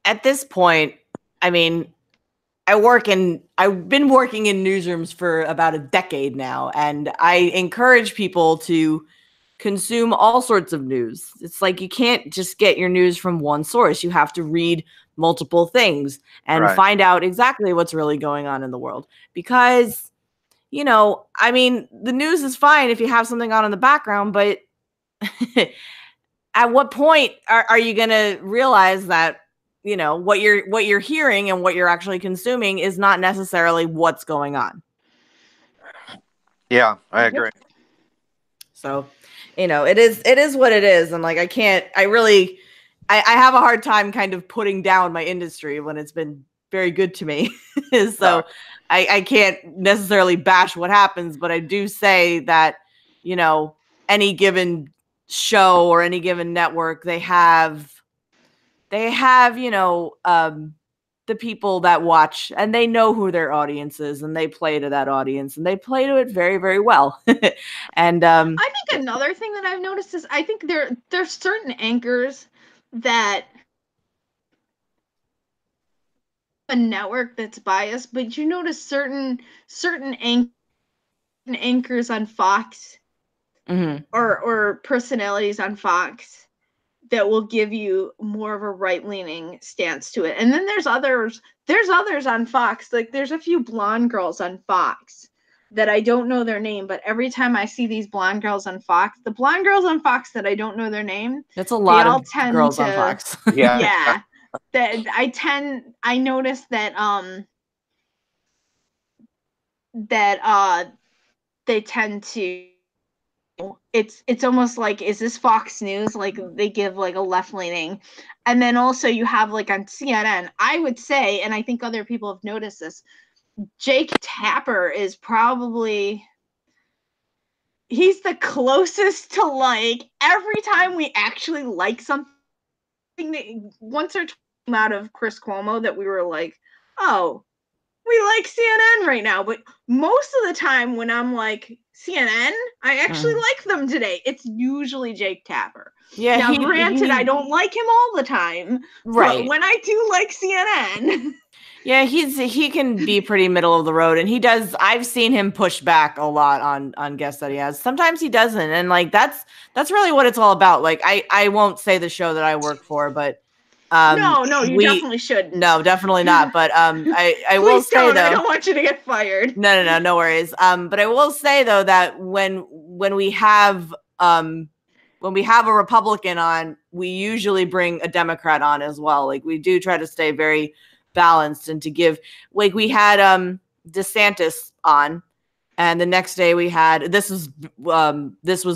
At this point, I mean, I've been working in newsrooms for about a decade now, and I encourage people to consume all sorts of news. It's like you can't just get your news from one source. You have to read multiple things and find out exactly what's really going on in the world. Because, I mean, the news is fine if you have something on in the background, but at what point are you going to realize that, what you're hearing and what you're actually consuming is not necessarily what's going on? Yeah, I agree. So, it is what it is. And like, I have a hard time kind of putting down my industry when it's been very good to me. So I can't necessarily bash what happens, but I do say that, any given show or any given network, they have, the people that watch, and they know who their audience is, and they play to that audience, and they play to it very, very well. And I think another thing that I've noticed is I think there's certain anchors that a network that's biased, but you notice certain anchors on Fox or personalities on Fox that will give you more of a right-leaning stance to it. And then there's others on Fox. Like there's a few blonde girls on Fox that I don't know their name, but every time I see these blonde girls on Fox, the blonde girls on Fox that I don't know their name, that's a lot of girls on Fox. Yeah. That I notice that they tend to, it's almost like, is this Fox News? Like they give like a left leaning. And then also you have like on CNN, I would say, and I think other people have noticed this, Jake Tapper is probably, he's the closest to, like, every time we actually like something, once or twice out of Chris Cuomo that we were like, oh, we like CNN right now. But most of the time when I'm like, CNN, I actually like them today. It's usually Jake Tapper. Yeah. Now, granted, I don't like him all the time. Right. But when I do like CNN. Yeah, he can be pretty middle of the road, and he does. I've seen him push back a lot on guests that he has. Sometimes he doesn't, and like that's really what it's all about. Like I won't say the show that I work for, but no, you definitely shouldn't. No, definitely not. But I will say don't. though, I don't want you to get fired. No worries. But I will say though that when we have a Republican on, we usually bring a Democrat on as well. Like we do try to stay very balanced and to give, like we had DeSantis on, and the next day we had, this was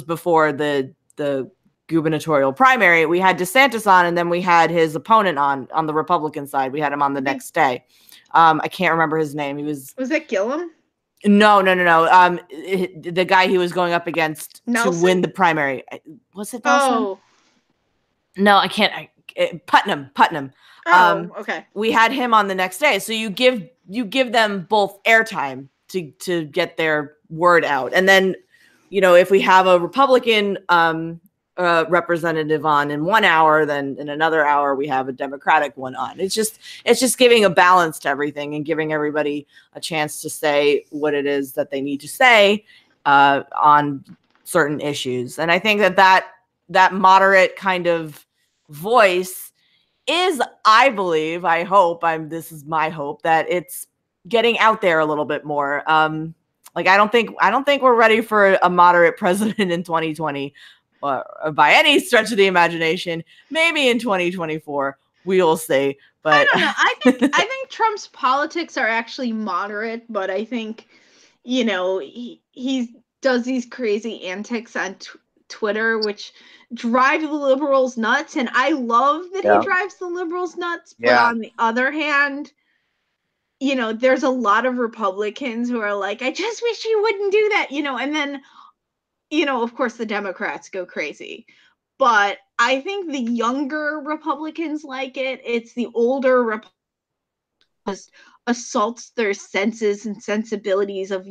before the gubernatorial primary, we had DeSantis on, and then we had his opponent on the Republican side. We had him on the next day. I can't remember his name. He was that Gillum? No. The guy he was going up against Nelson? to win the primary. Was it Nelson? Oh. No, I can't. Putnam. Oh, okay. We had him on the next day. So you give them both airtime to get their word out. And then, if we have a Republican representative on in 1 hour, then in another hour we have a Democratic one on. It's just giving a balance to everything and giving everybody a chance to say what it is that they need to say on certain issues. And I think that moderate kind of voice is, I believe, I hope, this is my hope, that it's getting out there a little bit more. Like I don't think we're ready for a moderate president in 2020, or by any stretch of the imagination. Maybe in 2024 we will see. But I don't know. I think Trump's politics are actually moderate, but I think he does these crazy antics on Twitter, which drive the liberals nuts, and I love that he drives the liberals nuts. But on the other hand, there's a lot of Republicans who are like, I just wish you wouldn't do that, and then, of course the Democrats go crazy. But I think the younger Republicans like it. It's the older Republicans assaults their senses and sensibilities of,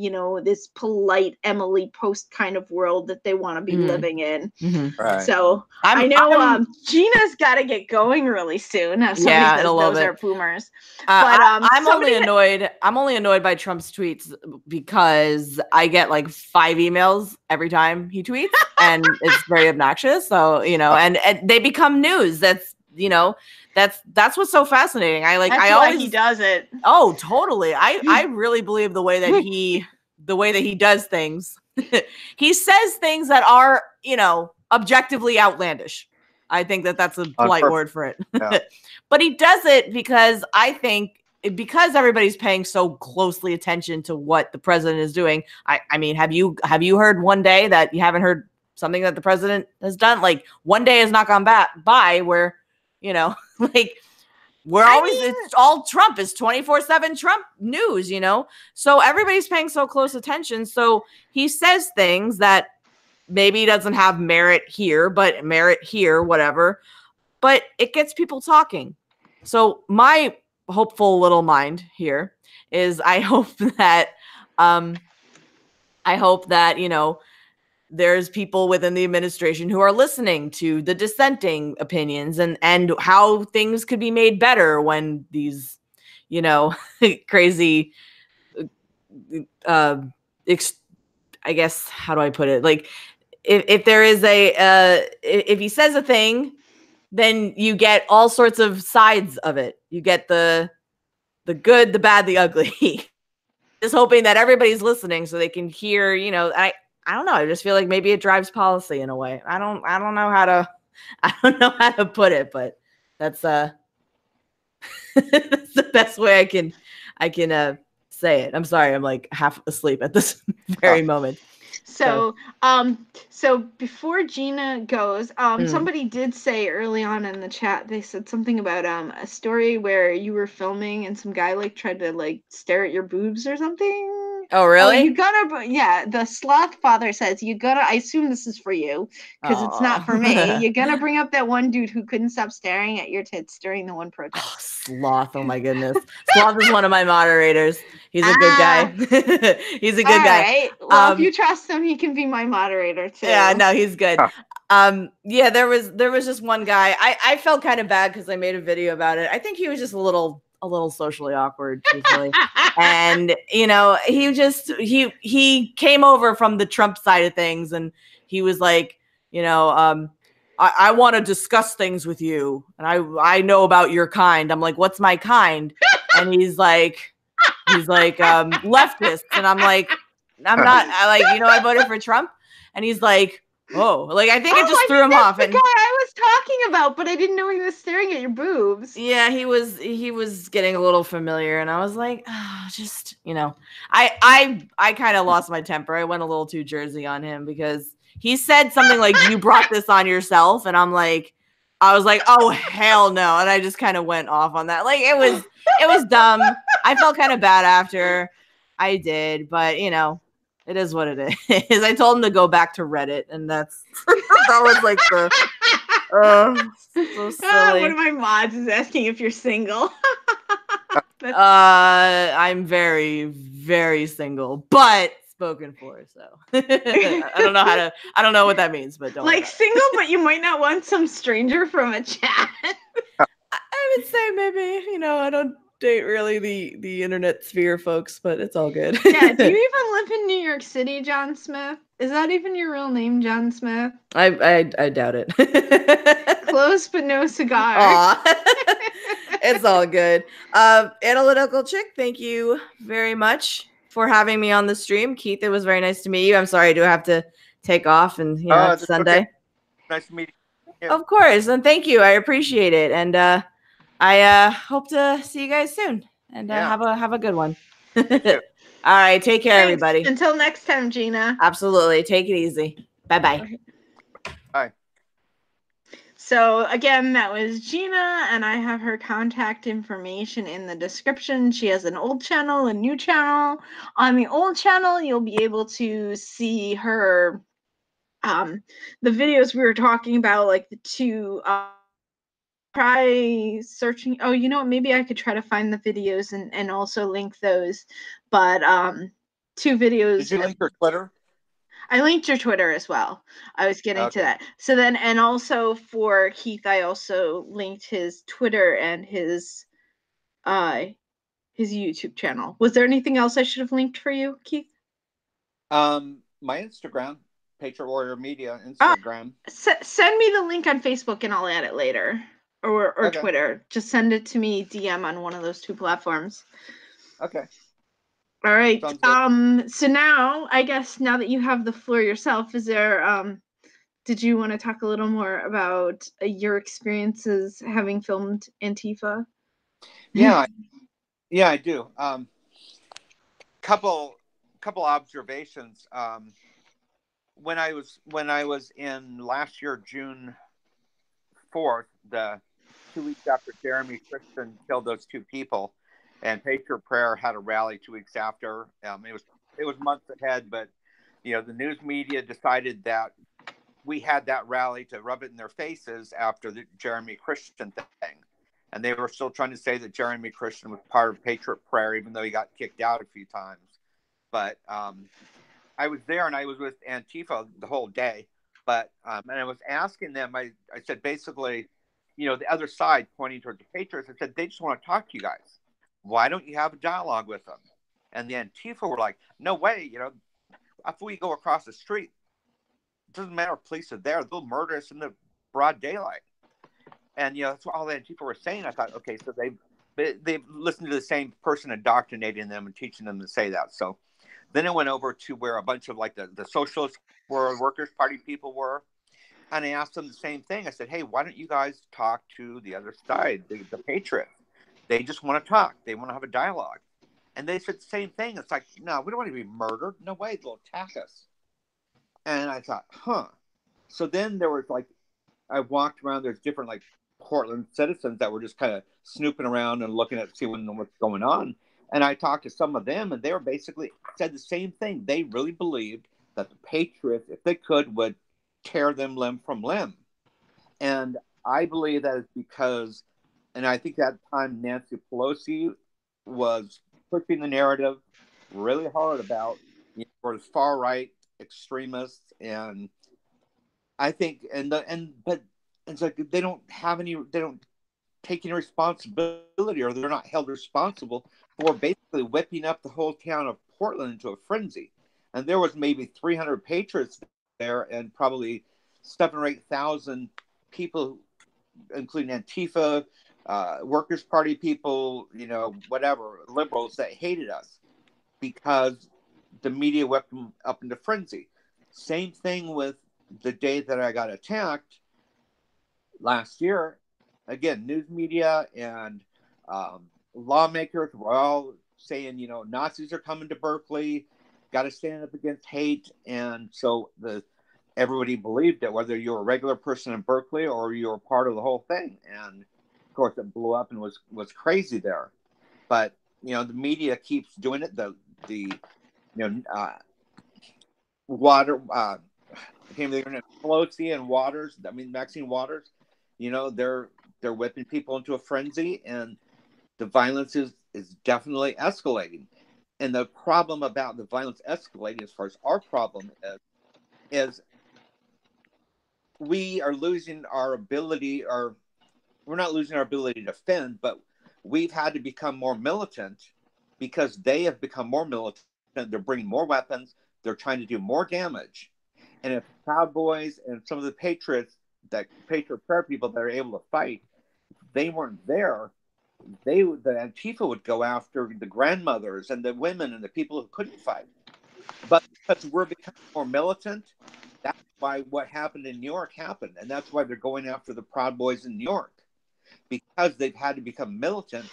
this polite Emily Post kind of world that they want to be living in. Right. So I know Gina's got to get going really soon. Those are boomers. But I'm only annoyed. I'm only annoyed by Trump's tweets because I get like 5 emails every time he tweets, and it's very obnoxious. So and they become news. That's that's what's so fascinating. I always he does it. Oh, totally. I really believe the way that he does things. He says things that are, objectively outlandish. I think that's a polite word for it. Yeah. But he does it because because everybody's paying so closely attention to what the president is doing. I mean, have you heard one day that you haven't heard something that the president has done? Like one day has not gone by where like it's all Trump. Is 24/7 Trump news, so everybody's paying so close attention. So he says things that maybe doesn't have merit here, but merit here, whatever, but it gets people talking. So my hopeful little mind here is I hope that there's people within the administration who are listening to the dissenting opinions and how things could be made better when these, crazy, I guess, how do I put it? Like if there is if he says a thing, then you get all sorts of sides of it. You get the good, the bad, the ugly. Just hoping that everybody's listening so they can hear, I don't know. I just feel like maybe it drives policy in a way. I don't know how to put it, but that's that's the best way I can say it. I'm sorry. I'm like half asleep at this very moment. So, so before Gina goes, somebody did say early on in the chat, they said something about a story where you were filming and some guy like tried to like stare at your boobs or something. Oh, really? You gotta, yeah. The sloth father says you gotta. I assume this is for you because it's not for me. You're gonna bring up that one dude who couldn't stop staring at your tits during the one protest. Oh, Sloth! Oh my goodness, Sloth is one of my moderators. He's a good guy. He's a good guy. Right. Well, if you trust him, he can be my moderator too. Yeah, no, he's good. Yeah, there was just one guy. I felt kind of bad because I made a video about it. I think he was just a little socially awkward, truthfully. And he came over from the Trump side of things, and he was like, I want to discuss things with you, and I know about your kind. I'm like, what's my kind? And he's like leftist, and I'm like, I'm not. I voted for Trump, and he's like, oh, like I think it just threw him off. The guy I was talking about, but I didn't know he was staring at your boobs. Yeah, he was getting a little familiar, and I was like, oh, just I kind of lost my temper. I went a little too Jersey on him because he said something like, "You brought this on yourself," and I was like, oh hell no, and I just kind of went off on that. Like it was dumb. I felt kind of bad after I did, but it is what it is. I told him to go back to Reddit, and that was like the so silly. One of my mods is asking if you're single. I'm very, very single, but spoken for. So I don't know what that means, but don't like single, but you might not want some stranger from a chat. I would say maybe I don't date really the internet sphere folks, but it's all good. Yeah. Do you even live in New York City, John Smith? Is that even your real name, John Smith? I doubt it. Close, but no cigar. It's all good. Analytical Chick, thank you very much for having me on the stream. Keith, it was very nice to meet you. I'm sorry I do have to take off, and it's Sunday. Okay. Nice to meet you. Of course, and thank you. I appreciate it, and I hope to see you guys soon. And have a good one. All right, take care, everybody. Until next time, Gina. Absolutely, take it easy. Bye-bye. Bye. So again, that was Gina, and I have her contact information in the description. She has an old channel, a new channel. On the old channel, you'll be able to see her the videos we were talking about, like the two try searching. Oh, you know what? Maybe I could try to find the videos and also link those. But two videos. Did you link your Twitter? I linked your Twitter as well. I was getting to that. So then, and also for Keith, I also linked his Twitter and his YouTube channel. Was there anything else I should have linked for you, Keith? My Instagram, Patriot Warrior Media Instagram. Send me the link on Facebook and I'll add it later. Or Twitter. Just send it to me DM on one of those two platforms. Okay. All right. So now, I guess now that you have the floor yourself, is there did you want to talk a little more about your experiences having filmed Antifa? Yeah. Yeah, I do. Couple observations. When I was in last year, June 4th, the 2 weeks after Jeremy Christian killed those two people, and Patriot Prayer had a rally 2 weeks after. It was months ahead, but the news media decided that we had that rally to rub it in their faces after the Jeremy Christian thing, and they were still trying to say that Jeremy Christian was part of Patriot Prayer, even though he got kicked out a few times. But I was there, and I was with Antifa the whole day. But and I was asking them. I said basically, the other side pointing towards the Patriots. I said they just want to talk to you guys. Why don't you have a dialogue with them? And the Antifa were like, no way, if we go across the street, it doesn't matter if police are there, they'll murder us in the broad daylight. And, that's what all the Antifa were saying. I thought, okay, so they listened to the same person indoctrinating them and teaching them to say that. So then it went over to where a bunch of like the socialists were, Workers' Party people were. And I asked them the same thing. I said, hey, why don't you guys talk to the other side, the Patriots? They just want to talk. They want to have a dialogue. And they said the same thing. It's like, no, we don't want to be murdered. No way. They'll attack us. And I thought, huh. So then there was like, I walked around, there's different like Portland citizens that were just kind of snooping around and looking at see what's going on. And I talked to some of them, and they were basically said the same thing. They really believed that the Patriots, if they could, would tear them limb from limb. And I believe that is because, and I think that time Nancy Pelosi was pushing the narrative really hard about, for the far right extremists. And I think, but it's like they don't take any responsibility, or they're not held responsible for basically whipping up the whole town of Portland into a frenzy. And there was maybe 300 patriots there, and probably 7 or 8,000 people, including Antifa, Workers' Party people, whatever, liberals that hated us because the media whipped them up into frenzy. Same thing with the day that I got attacked last year. Again, news media and lawmakers were all saying, Nazis are coming to Berkeley, got to stand up against hate. And so everybody believed it, whether you were a regular person in Berkeley or you were part of the whole thing. And of course, it blew up and was crazy there. But the media keeps doing it. The water. I can't believe Pelosi and Waters. I mean, Maxine Waters. They're whipping people into a frenzy, and the violence is definitely escalating. And the problem about the violence escalating, as far as our problem is we are losing our ability, or we're not losing our ability to defend, but we've had to become more militant because they have become more militant. They're bringing more weapons. They're trying to do more damage. And if Proud Boys and some of the Patriot prayer people that are able to fight, they weren't there, the Antifa would go after the grandmothers and the women and the people who couldn't fight. But because we're becoming more militant, that's why what happened in New York happened. And that's why they're going after the Proud Boys in New York, because they've had to become militant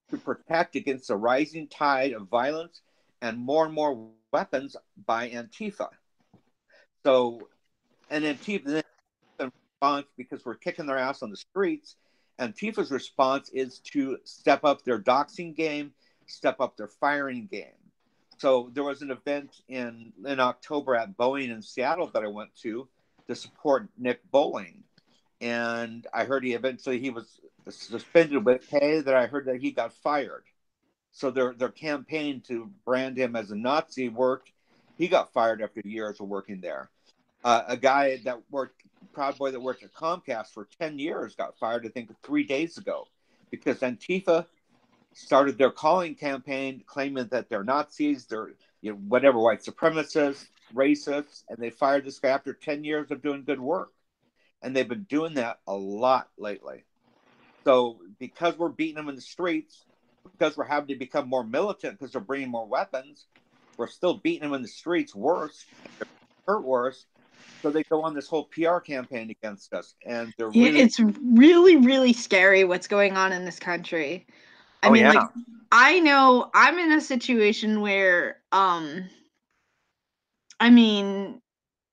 to protect against the rising tide of violence and more weapons by Antifa. So, and Antifa, response, because we're kicking their ass on the streets, Antifa's response is to step up their doxing game, step up their firing game. So there was an event in October at Boeing in Seattle that I went to support Nick Bowling. And I heard he was suspended with pay, that I heard that he got fired. So their campaign to brand him as a Nazi worked. He got fired after years of working there. A guy that worked, Proud Boy that worked at Comcast for 10 years, got fired, I think, 3 days ago, because Antifa started their calling campaign claiming that they're Nazis, they're whatever, white supremacists, racists, and they fired this guy after 10 years of doing good work. And they've been doing that a lot lately. So because we're beating them in the streets, because we're having to become more militant because they're bringing more weapons, we're still beating them in the streets worse, hurt worse. So they go on this whole PR campaign against us, and they're really... It's really, really scary what's going on in this country. I mean, like, I know I'm in a situation where, I mean,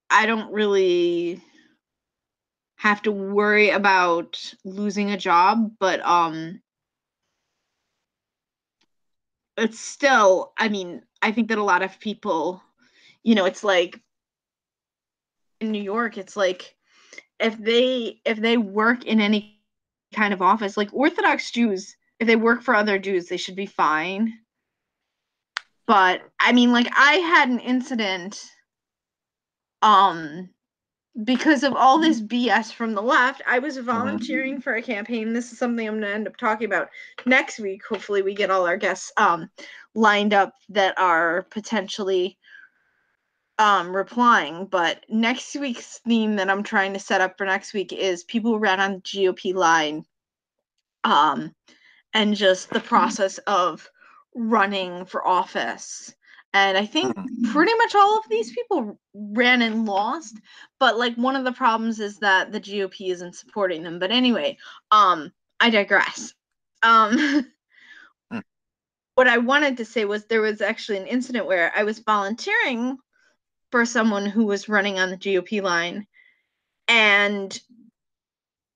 I don't really have to worry about losing a job, but it's still, I mean, I think that a lot of people, it's like in New York, it's like if they work in any kind of office, like Orthodox Jews, if they work for other Jews, they should be fine. But I mean, like, I had an incident because of all this BS from the left. I was volunteering for a campaign. This is something I'm going to end up talking about next week. Hopefully we get all our guests lined up that are potentially replying. But next week's theme that I'm trying to set up for next week is people who ran on the GOP line, and just the process of running for office. And I think pretty much all of these people ran and lost, but like one of the problems is that the GOP isn't supporting them. But anyway, I digress. What I wanted to say was there was actually an incident where I was volunteering for someone who was running on the GOP line. And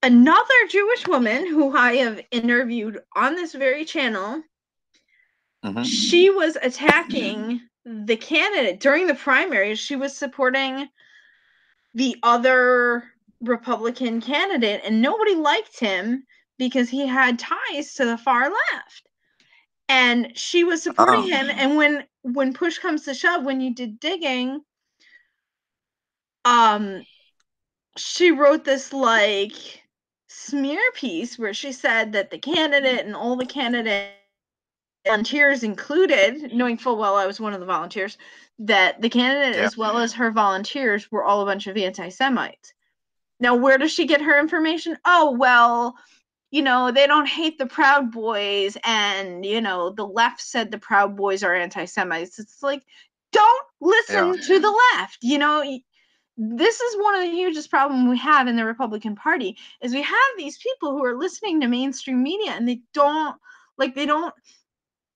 another Jewish woman who I have interviewed on this very channel, she was attacking the candidate during the primaries. She was supporting the other Republican candidate, and nobody liked him because he had ties to the far left. And she was supporting him, and when push comes to shove, when you did digging, she wrote this like smear piece where she said that the candidate and all the candidate volunteers included, knowing full well I was one of the volunteers, that the candidate as well as her volunteers were all a bunch of anti-Semites. Now, where does she get her information? Oh, well, they don't hate the Proud Boys, and, the left said the Proud Boys are anti-Semites. It's like, don't listen to the left. This is one of the hugest problems we have in the Republican Party, is we have these people who are listening to mainstream media, and they don't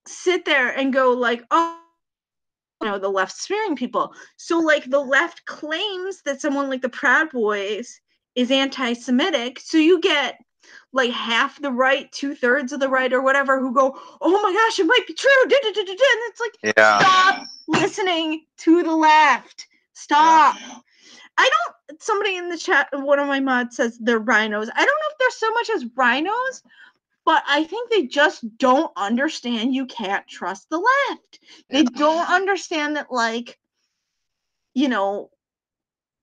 sit there and go like, oh, the left smearing people. So like the left claims that someone like the Proud Boys is anti-Semitic, so you get like half the right, 2/3 of the right or whatever who go, oh my gosh, it might be true, and it's like, stop listening to the left. Stop. Somebody in the chat, one of my mods says they're rhinos. I don't know if they're so much as rhinos, but I think they just don't understand you can't trust the left. They don't understand that, like,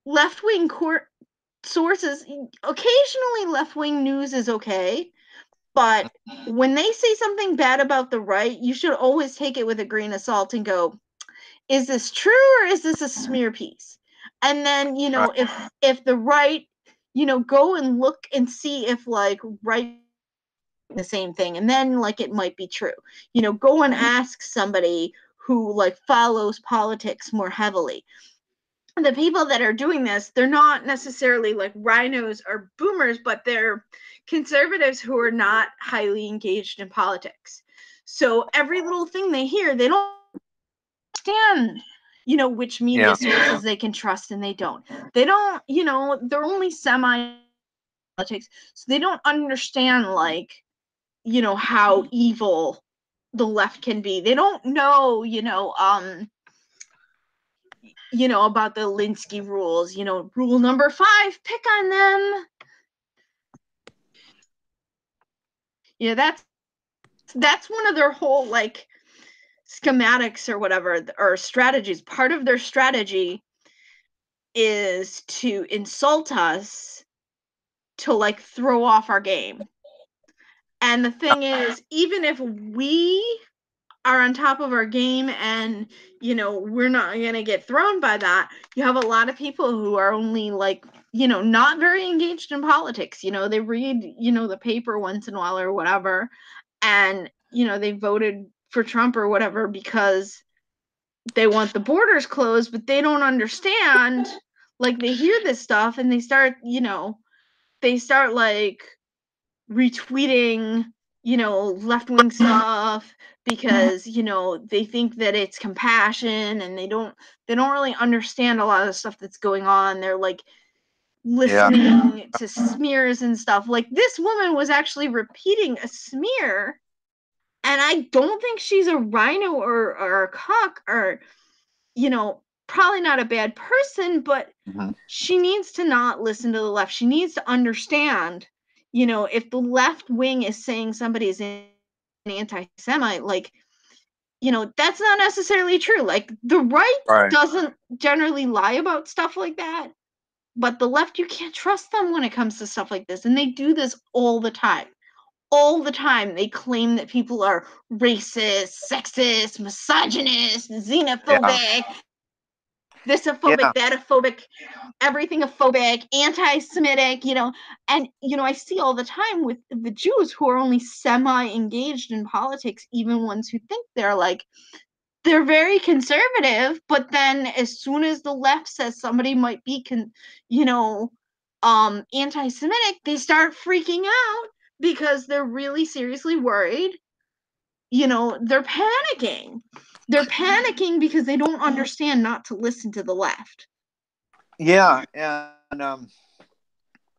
left-wing court sources, occasionally left-wing news is okay, but when they say something bad about the right, you should always take it with a grain of salt and go, is this true or is this a smear piece? And then, if the right, go and look and see if like right the same thing, and then like it might be true. Go and ask somebody who like follows politics more heavily. The people that are doing this, they're not necessarily like rhinos or boomers, but they're conservatives who are not highly engaged in politics. So every little thing they hear, they don't understand, which media sources they can trust and they don't. They don't, they're only semi politics, so they don't understand like, how evil the left can be. They don't know, about the Linsky rules, rule number 5, pick on them. That's one of their whole like schematics or whatever, or strategies. Part of their strategy is to insult us to like throw off our game. And the thing is, even if we are on top of our game and, we're not going to get thrown by that, you have a lot of people who are only like, not very engaged in politics. They read, the paper once in a while or whatever. And, they voted for Trump or whatever because they want the borders closed, but they don't understand. Like they hear this stuff and they start like retweeting, left-wing stuff because, they think that it's compassion, and they don't really understand a lot of the stuff that's going on. They're like listening to smears and stuff. Like this woman was actually repeating a smear, and I don't think she's a rhino or a cuck or, probably not a bad person, but she needs to not listen to the left. She needs to understand, if the left wing is saying somebody is an anti-Semite, like, that's not necessarily true. Like the right doesn't generally lie about stuff like that, but the left, you can't trust them when it comes to stuff like this. And they do this all the time. All the time. They claim that people are racist, sexist, misogynist, xenophobic, thisophobic, thatophobic, everything-ophobic, anti-Semitic, and, I see all the time with the Jews who are only semi-engaged in politics, even ones who think they're very conservative, but then as soon as the left says somebody might be, anti-Semitic, they start freaking out because they're really seriously worried. They're panicking. They're panicking because they don't understand not to listen to the left. Yeah, and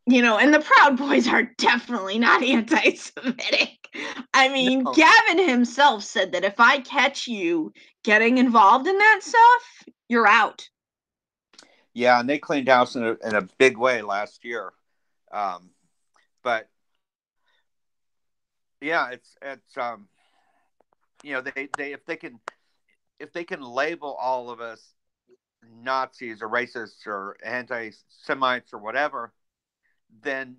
and the Proud Boys are definitely not anti-Semitic. I mean, no. Gavin himself said that if I catch you getting involved in that stuff, you're out. Yeah, and they cleaned house in a big way last year. But yeah, it's they if they can label all of us Nazis or racists or anti-Semites or whatever, then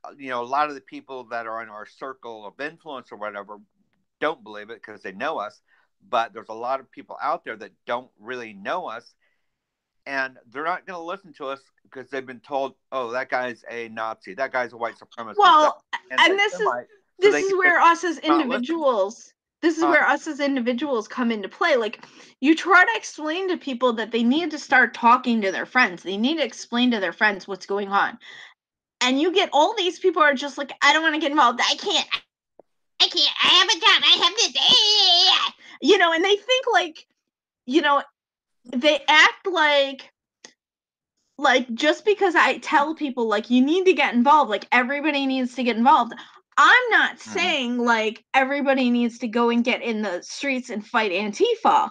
a lot of the people that are in our circle of influence or whatever don't believe it because they know us. But there's a lot of people out there that don't really know us, and they're not going to listen to us because they've been told, "Oh, that guy's a Nazi. That guy's a white supremacist. Well, and anti-Semite." So this they is can where us as not listen. individuals come into play. Like, you try to explain to people that they need to start talking to their friends. They need to explain to their friends what's going on. And you get all these people are just like, I don't want to get involved. I can't. I have a job. I have this. And they think like, they act like just because I tell people like you need to get involved, like everybody needs to get involved. I'm not saying like everybody needs to go and get in the streets and fight Antifa,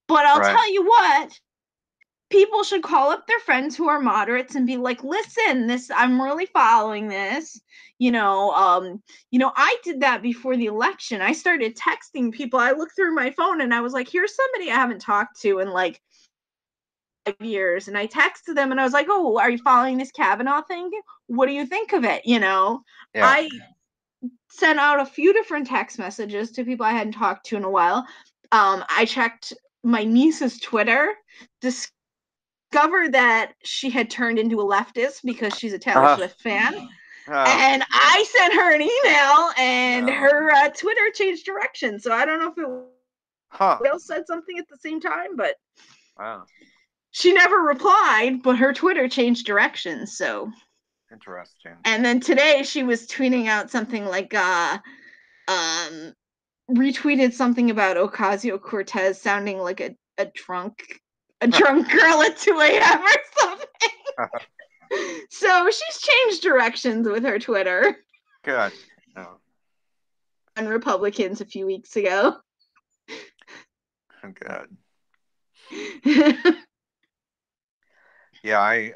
but I'll tell you what, people should call up their friends who are moderates and be like, listen, I'm really following this. I did that before the election. I started texting people. I looked through my phone and I was like, here's somebody I haven't talked to in like 5 years. And I texted them and I was like, oh, are you following this Kavanaugh thing? What do you think of it? Yeah. I sent out a few different text messages to people I hadn't talked to in a while. I checked my niece's Twitter, discovered that she had turned into a leftist because she's a Taylor Swift fan. And I sent her an email and her Twitter changed direction. So I don't know if it else said something at the same time, but she never replied, but her Twitter changed direction. So interesting. And then today she was tweeting out something like retweeted something about Ocasio-Cortez sounding like a drunk girl at 2 a.m. or something. So she's changed directions with her Twitter. Good. No. On Republicans a few weeks ago. Good. Yeah, I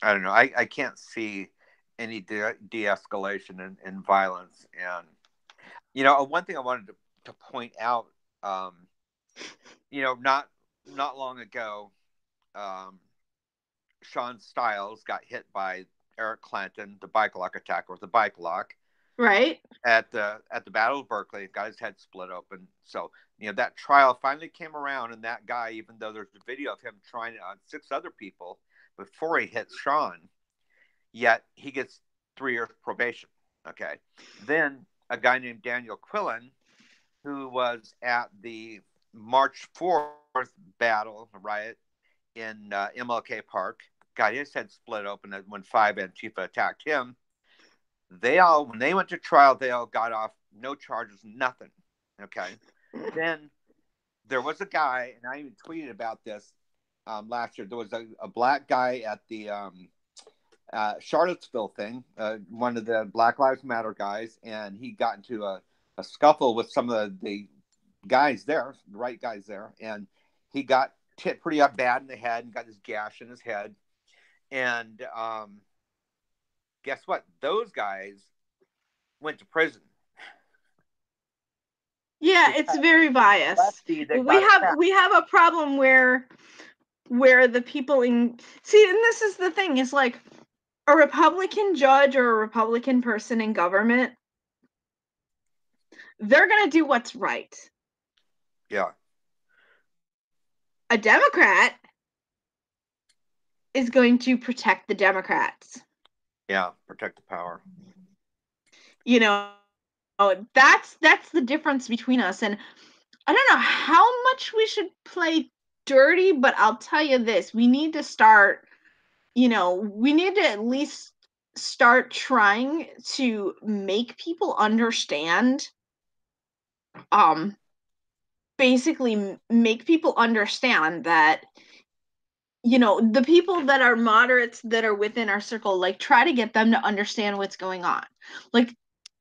don't know. I can't see any de-escalation in violence. And one thing I wanted to point out, not long ago, Sean Stiles got hit by Eric Clanton, the bike lock attacker with the bike lock. Right. At the Battle of Berkeley, got his head split open. So, that trial finally came around, and that guy, even though there's a video of him trying it on 6 other people before he hits Sean, yet he gets 3 years probation. Okay. Then a guy named Daniel Quillen, who was at the March 4th battle riot in MLK Park, got his head split open when 5 Antifa attacked him. When they went to trial, they all got off, no charges, nothing. Okay. Then there was a guy, and I even tweeted about this last year. There was a black guy at the Charlottesville thing, one of the Black Lives Matter guys, and he got into a scuffle with some of the guys there, the right guys there, and he got hit pretty bad in the head and got this gash in his head. And guess what? Those guys went to prison. Yeah, it's very biased. We have a problem where the people and this is the thing, is like a Republican judge or a Republican person in government, they're gonna do what's right. Yeah. A Democrat is going to protect the Democrats. Yeah, protect the power. That's the difference between us. And I don't know how much we should play dirty, but I'll tell you this: we need to start. We need to at least start trying to make people understand basically make people understand that, you know, the people that are moderates that are within our circle, like, try to get them to understand what's going on. Like,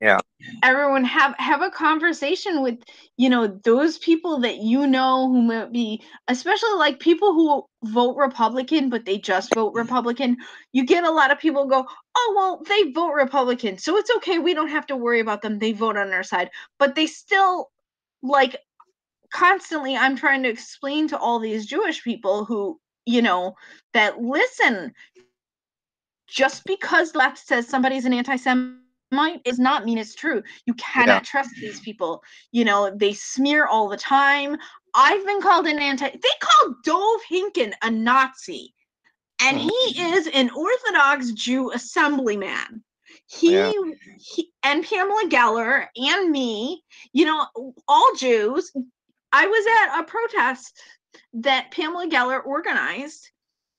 Yeah. everyone have a conversation with, you know, those people that you know who might be, especially like people who vote Republican but they just vote Republican. You get a lot of people go, oh well, they vote Republican, so it's okay, we don't have to worry about them, they vote on our side. But they still, like, constantly, I'm trying to explain to all these Jewish people who, you know, that listen, just because the left says somebody's an anti-Semite does not mean it's true. You cannot trust these people. You know, they smear all the time. I've been called an they called Dove Hinken a Nazi, and he is an Orthodox Jew assemblyman. He and Pamela Geller and me, you know, all Jews. I was at a protest that Pamela Geller organized,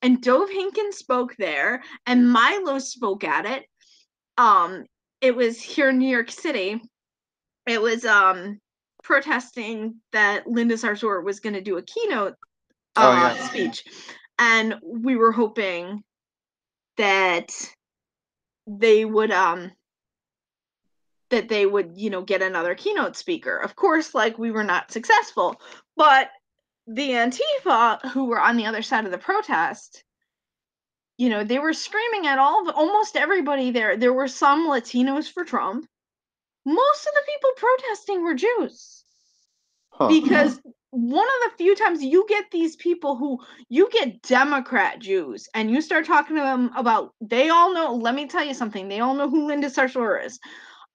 and Dove Hinken spoke there, and Milo spoke at it. It was here in New York City. It was protesting that Linda Sarsour was going to do a keynote speech, and we were hoping that they would you know, get another keynote speaker. Of course, like, we were not successful, but the Antifa who were on the other side of the protest, you know, they were screaming at almost everybody there. There were some Latinos for Trump. Most of the people protesting were Jews. Because one of the few times you get these people who, you get Democrat Jews and you start talking to them about, they all know, let me tell you something, they all know who Linda Sarsour is.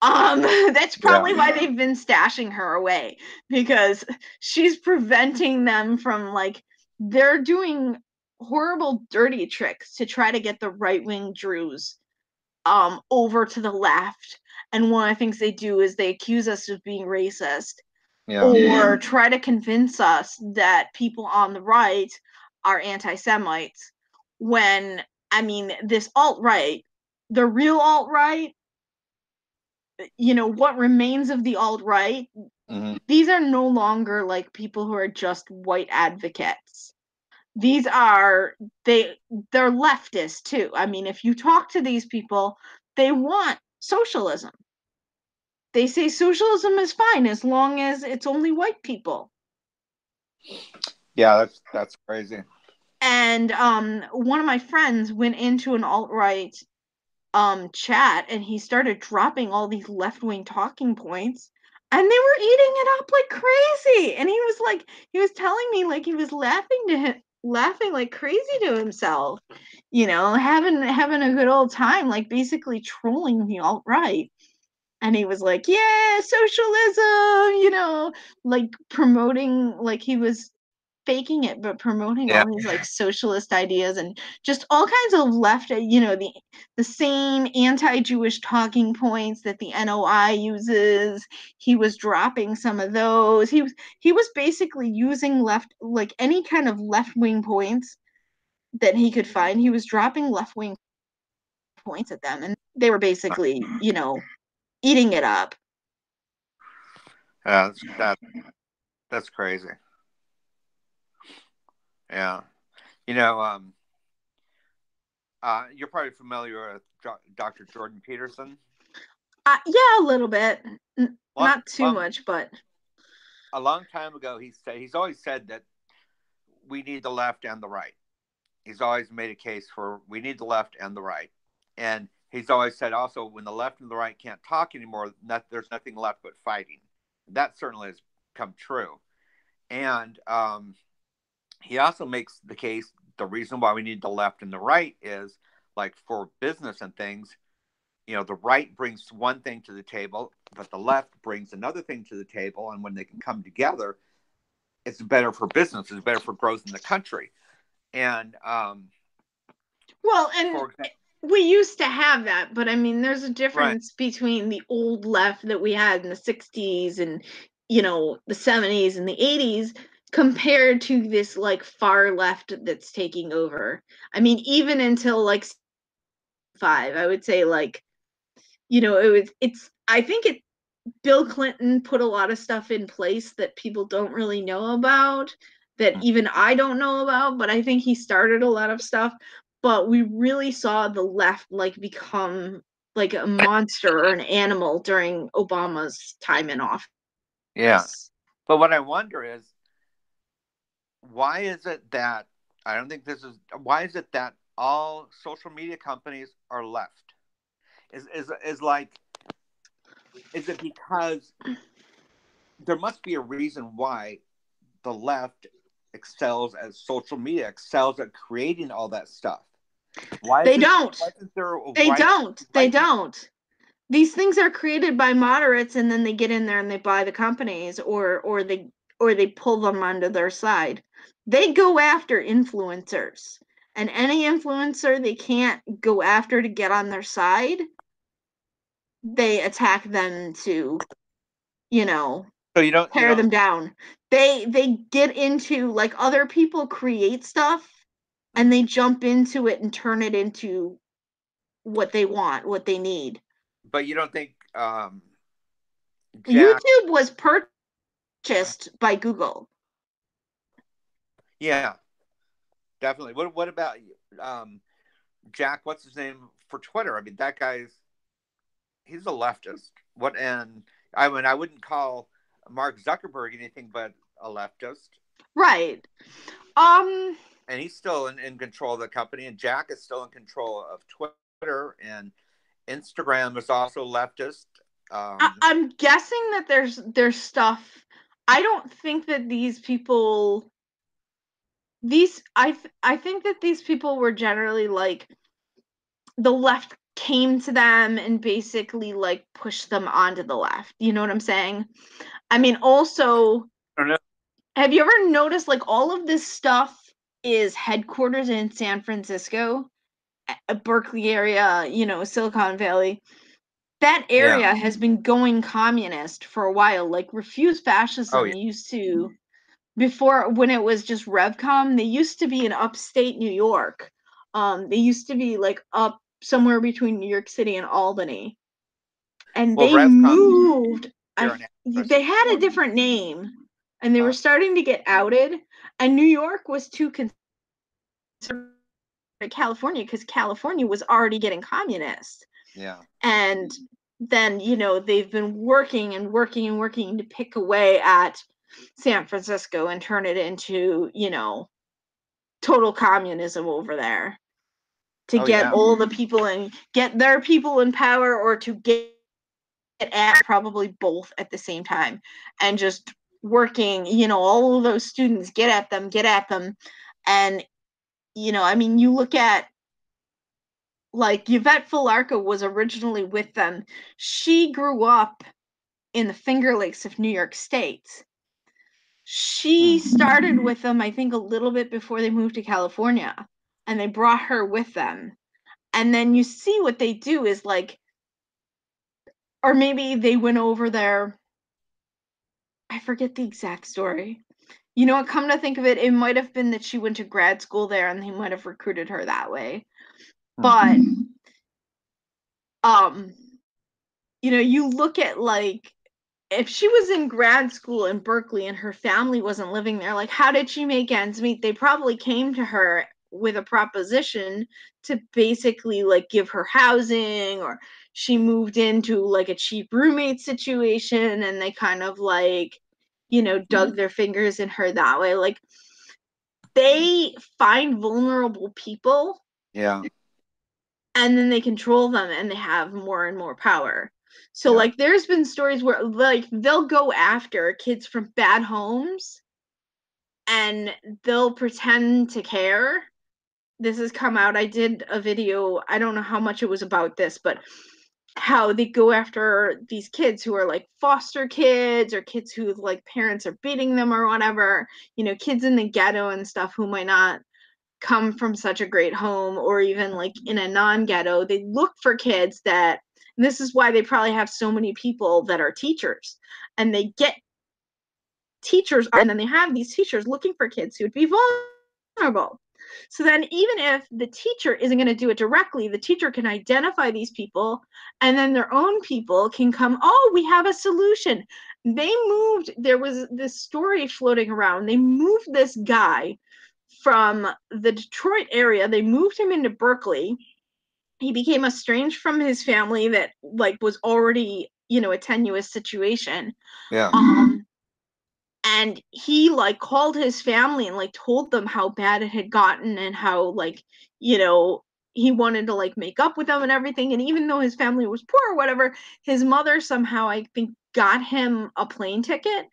That's probably why they've been stashing her away, because she's preventing them from, like, they're doing horrible dirty tricks to try to get the right-wing Druze over to the left. And one of the things they do is they accuse us of being racist, or try to convince us that people on the right are anti-Semites, when, I mean, this alt-right, the real alt-right, you know, what remains of the alt-right, these are no longer like people who are just white advocates. These are, they're leftist too. I mean, if you talk to these people, they want socialism. They say socialism is fine as long as it's only white people. Yeah, that's crazy. And one of my friends went into an alt-right chat, and he started dropping all these left-wing talking points, and they were eating it up like crazy. And he was telling me, like, he was laughing like crazy to himself, you know, having a good old time, like, basically trolling the alt-right. And he was like, yeah, socialism, you know, like, promoting, like, he was faking it, but promoting all these, like, socialist ideas, and just all kinds of left, you know, the same anti-Jewish talking points that the NOI uses. He was dropping some of those. He was basically using left, like, any kind of left-wing points that he could find. He was dropping left-wing points at them, and they were basically, you know, eating it up. That's crazy. Yeah. You know, you're probably familiar with Dr. Jordan Peterson. Yeah, a little bit. Not too much, but a long time ago, he's always said that we need the left and the right. He's always made a case for we need the left and the right. And he's always said also, when the left and the right can't talk anymore, there's nothing left but fighting. That certainly has come true. And he also makes the case, the reason why we need the left and the right is, like, for business and things, you know, the right brings one thing to the table, but the left brings another thing to the table. And when they can come together, it's better for business, it's better for growth in the country. And well, and we used to have that, but I mean, there's a difference between the old left that we had in the 60s and, you know, the 70s and the 80s compared to this, like, far left that's taking over. I mean, even until, like, 5, I would say, like, you know, I think Bill Clinton put a lot of stuff in place that people don't really know about, that even I don't know about, but I think he started a lot of stuff. But we really saw the left like become like a monster or an animal during Obama's time in office. Yeah. But what I wonder is, why is it that why is it that all social media companies are left? Is like, is it because there must be a reason why the left excels at social media, excels at creating all that stuff? Why they don't. Why isn't there they don't. They don't. These things are created by moderates, and then they get in there and they buy the companies, or they pull them onto their side. They go after influencers, and any influencer they can't go after to get on their side, they attack them to, so you don't tear them down. They get into, like, other people create stuff and they jump into it and turn it into what they want, what they need. But you don't think YouTube was purchased by Google. Yeah, definitely. What about Jack? What's his name for Twitter? I mean, that he's a leftist. I mean, I wouldn't call Mark Zuckerberg anything but a leftist. Right. And he's still in control of the company, and Jack is still in control of Twitter, and Instagram is also leftist. I'm guessing that there's stuff. I don't think that these people. I think that these people were generally like, the left came to them and basically like pushed them onto the left. You know what I'm saying? I mean, also, I don't know. have you ever noticed like all of this stuff is headquarters in San Francisco, Berkeley area, Silicon Valley? That area has been going communist for a while. Like, Refuse Fascism used to, before, when it was just Revcom, they used to be in upstate New York. They used to be like up somewhere between New York City and Albany. And they moved. They had a different name, and they were starting to get outed. And New York was too concerned with California, because California was already getting communist. Yeah. And then, they've been working and working and working to pick away at San Francisco and turn it into, total communism over there, to get all the people and get their people in power, or to get at probably both at the same time, and just working, all of those students, get at them. And, I mean, you look at, like, Yvette Filarco was originally with them. She grew up in the Finger Lakes of New York State. She started with them, I think, a little bit before they moved to California, and they brought her with them. And then you see what they do is like, or maybe they went over there. I forget the exact story. Come to think of it, it might have been that she went to grad school there and they might have recruited her that way. But, you look at, like, if she was in grad school in Berkeley and her family wasn't living there, like, how did she make ends meet? They probably came to her with a proposition to basically, like, give her housing, or she moved into, like, a cheap roommate situation, and they kind of, like, dug their fingers in her that way. Like, they find vulnerable people. Yeah. And then they control them, and they have more and more power. So, like, there's been stories where, like, they'll go after kids from bad homes, and they'll pretend to care. This has come out. I did a video, I don't know how much it was about this, but how they go after these kids who are, like, foster kids, or kids who, like, parents are beating them or whatever, kids in the ghetto and stuff who might not come from such a great home, or even, like, in a non-ghetto. They look for kids that, and this is why they probably have so many people that are teachers, and they get teachers, and then they have these teachers looking for kids who would be vulnerable. So then even if the teacher isn't going to do it directly, the teacher can identify these people, and then their own people can come, oh, we have a solution. They moved, there was this story floating around. They moved this guy from the Detroit area. They moved him into Berkeley. He became estranged from his family that like was already, you know, a tenuous situation. Yeah. And he like called his family and like told them how bad it had gotten and how like, you know, he wanted to like make up with them and everything. And even though his family was poor or whatever, his mother somehow, I think, got him a plane ticket.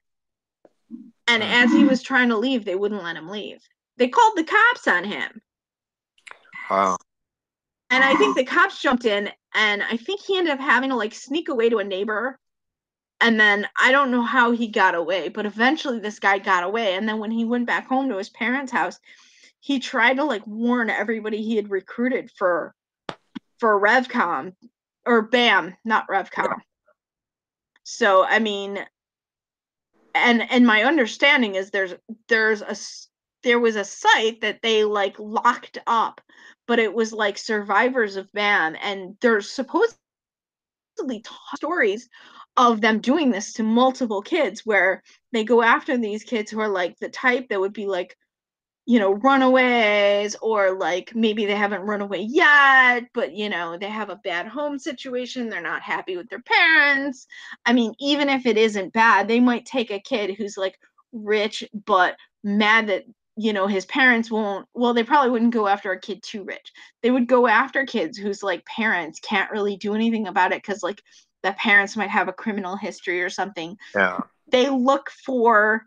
And as he was trying to leave, they wouldn't let him leave. They called the cops on him. Wow. And I think the cops jumped in, and I think he ended up having to like sneak away to a neighbor. And then I don't know how he got away, but eventually this guy got away. And then when he went back home to his parents' house, he tried to like warn everybody he had recruited for RevCom or BAM, not RevCom. Yeah. So I mean, and my understanding is there was a site that they like locked up, but it was like survivors of BAM, and there's supposedly stories of them doing this to multiple kids where they go after these kids who are like the type that would be like, you know, runaways, or like maybe they haven't run away yet, but you know, they have a bad home situation, they're not happy with their parents. I mean, even if it isn't bad, they might take a kid who's like rich but mad that, you know, his parents won't, well, they probably wouldn't go after a kid too rich. They would go after kids whose like parents can't really do anything about it because like the parents might have a criminal history or something. Yeah. They look for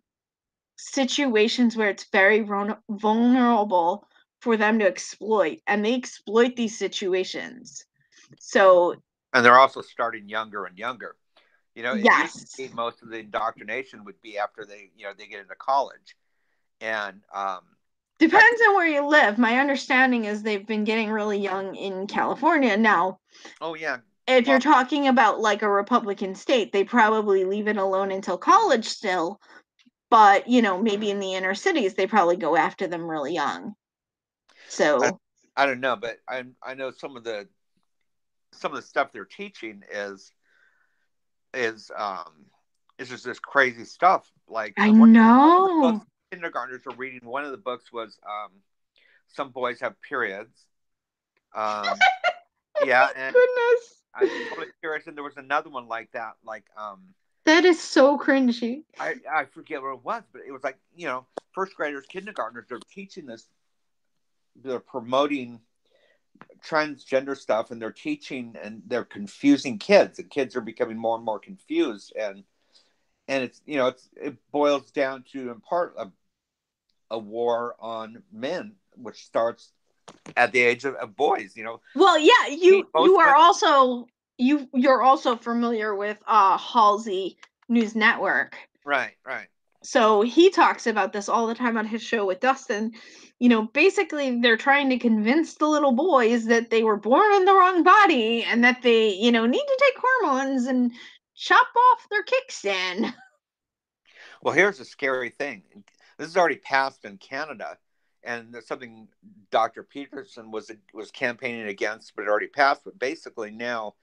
situations where it's very vulnerable for them to exploit, and they exploit these situations. So, and they're also starting younger and younger. You know, yes. It used to be most of the indoctrination would be after they, you know, they get into college, and depends on where you live. My understanding is they've been getting really young in California now. Oh yeah. If you're talking about like a Republican state, they probably leave it alone until college still. But, you know, maybe in the inner cities, they probably go after them really young. So I don't know, but I know some of the stuff they're teaching is just this crazy stuff. Like I know kindergartners are reading. One of the books was Some Boys Have Periods. Yeah, and goodness. I'm totally curious. And there was another one like that, like that is so cringy. I forget what it was, but it was like, you know, first graders, kindergartners, they're teaching this, they're promoting transgender stuff, and they're teaching, and they're confusing kids, and kids are becoming more and more confused, and it's, you know, it boils down to in part a war on men, which starts at the age of boys, you know. Well, yeah, you're also familiar with Halsey News Network. Right. So he talks about this all the time on his show with Dustin. You know, basically they're trying to convince the little boys that they were born in the wrong body and that they, you know, need to take hormones and chop off their kickstand. Well, here's a scary thing. This is already passed in Canada, and there's something Dr. Peterson was campaigning against, but it already passed. But basically now,